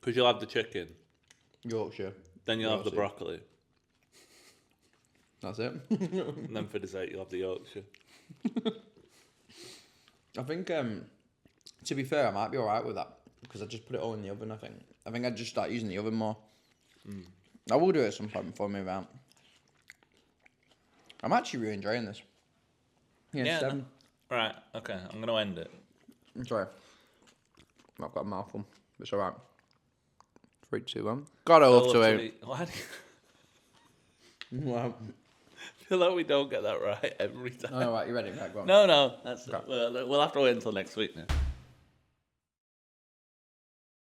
Because you'll have the chicken,
Yorkshire.
then you'll have the
Roasted.
broccoli,
That's it.
and then for dessert you'll have the Yorkshire.
I think, to be fair, I might be alright with that because I just put it all in the oven. I think I'd just start using the oven more. I will do it at some point before I move out. I'm actually really enjoying this. Yeah, 7.
Right, okay, I'm going to end it.
I'm sorry. I've got a mouthful. It's alright. 3, 2, 1. God, I love to eat.
Why do you...
Wow.
I feel like we don't get that right every time.
Alright, you ready? Right, go on.
No, that's it. We'll have to wait until next week now.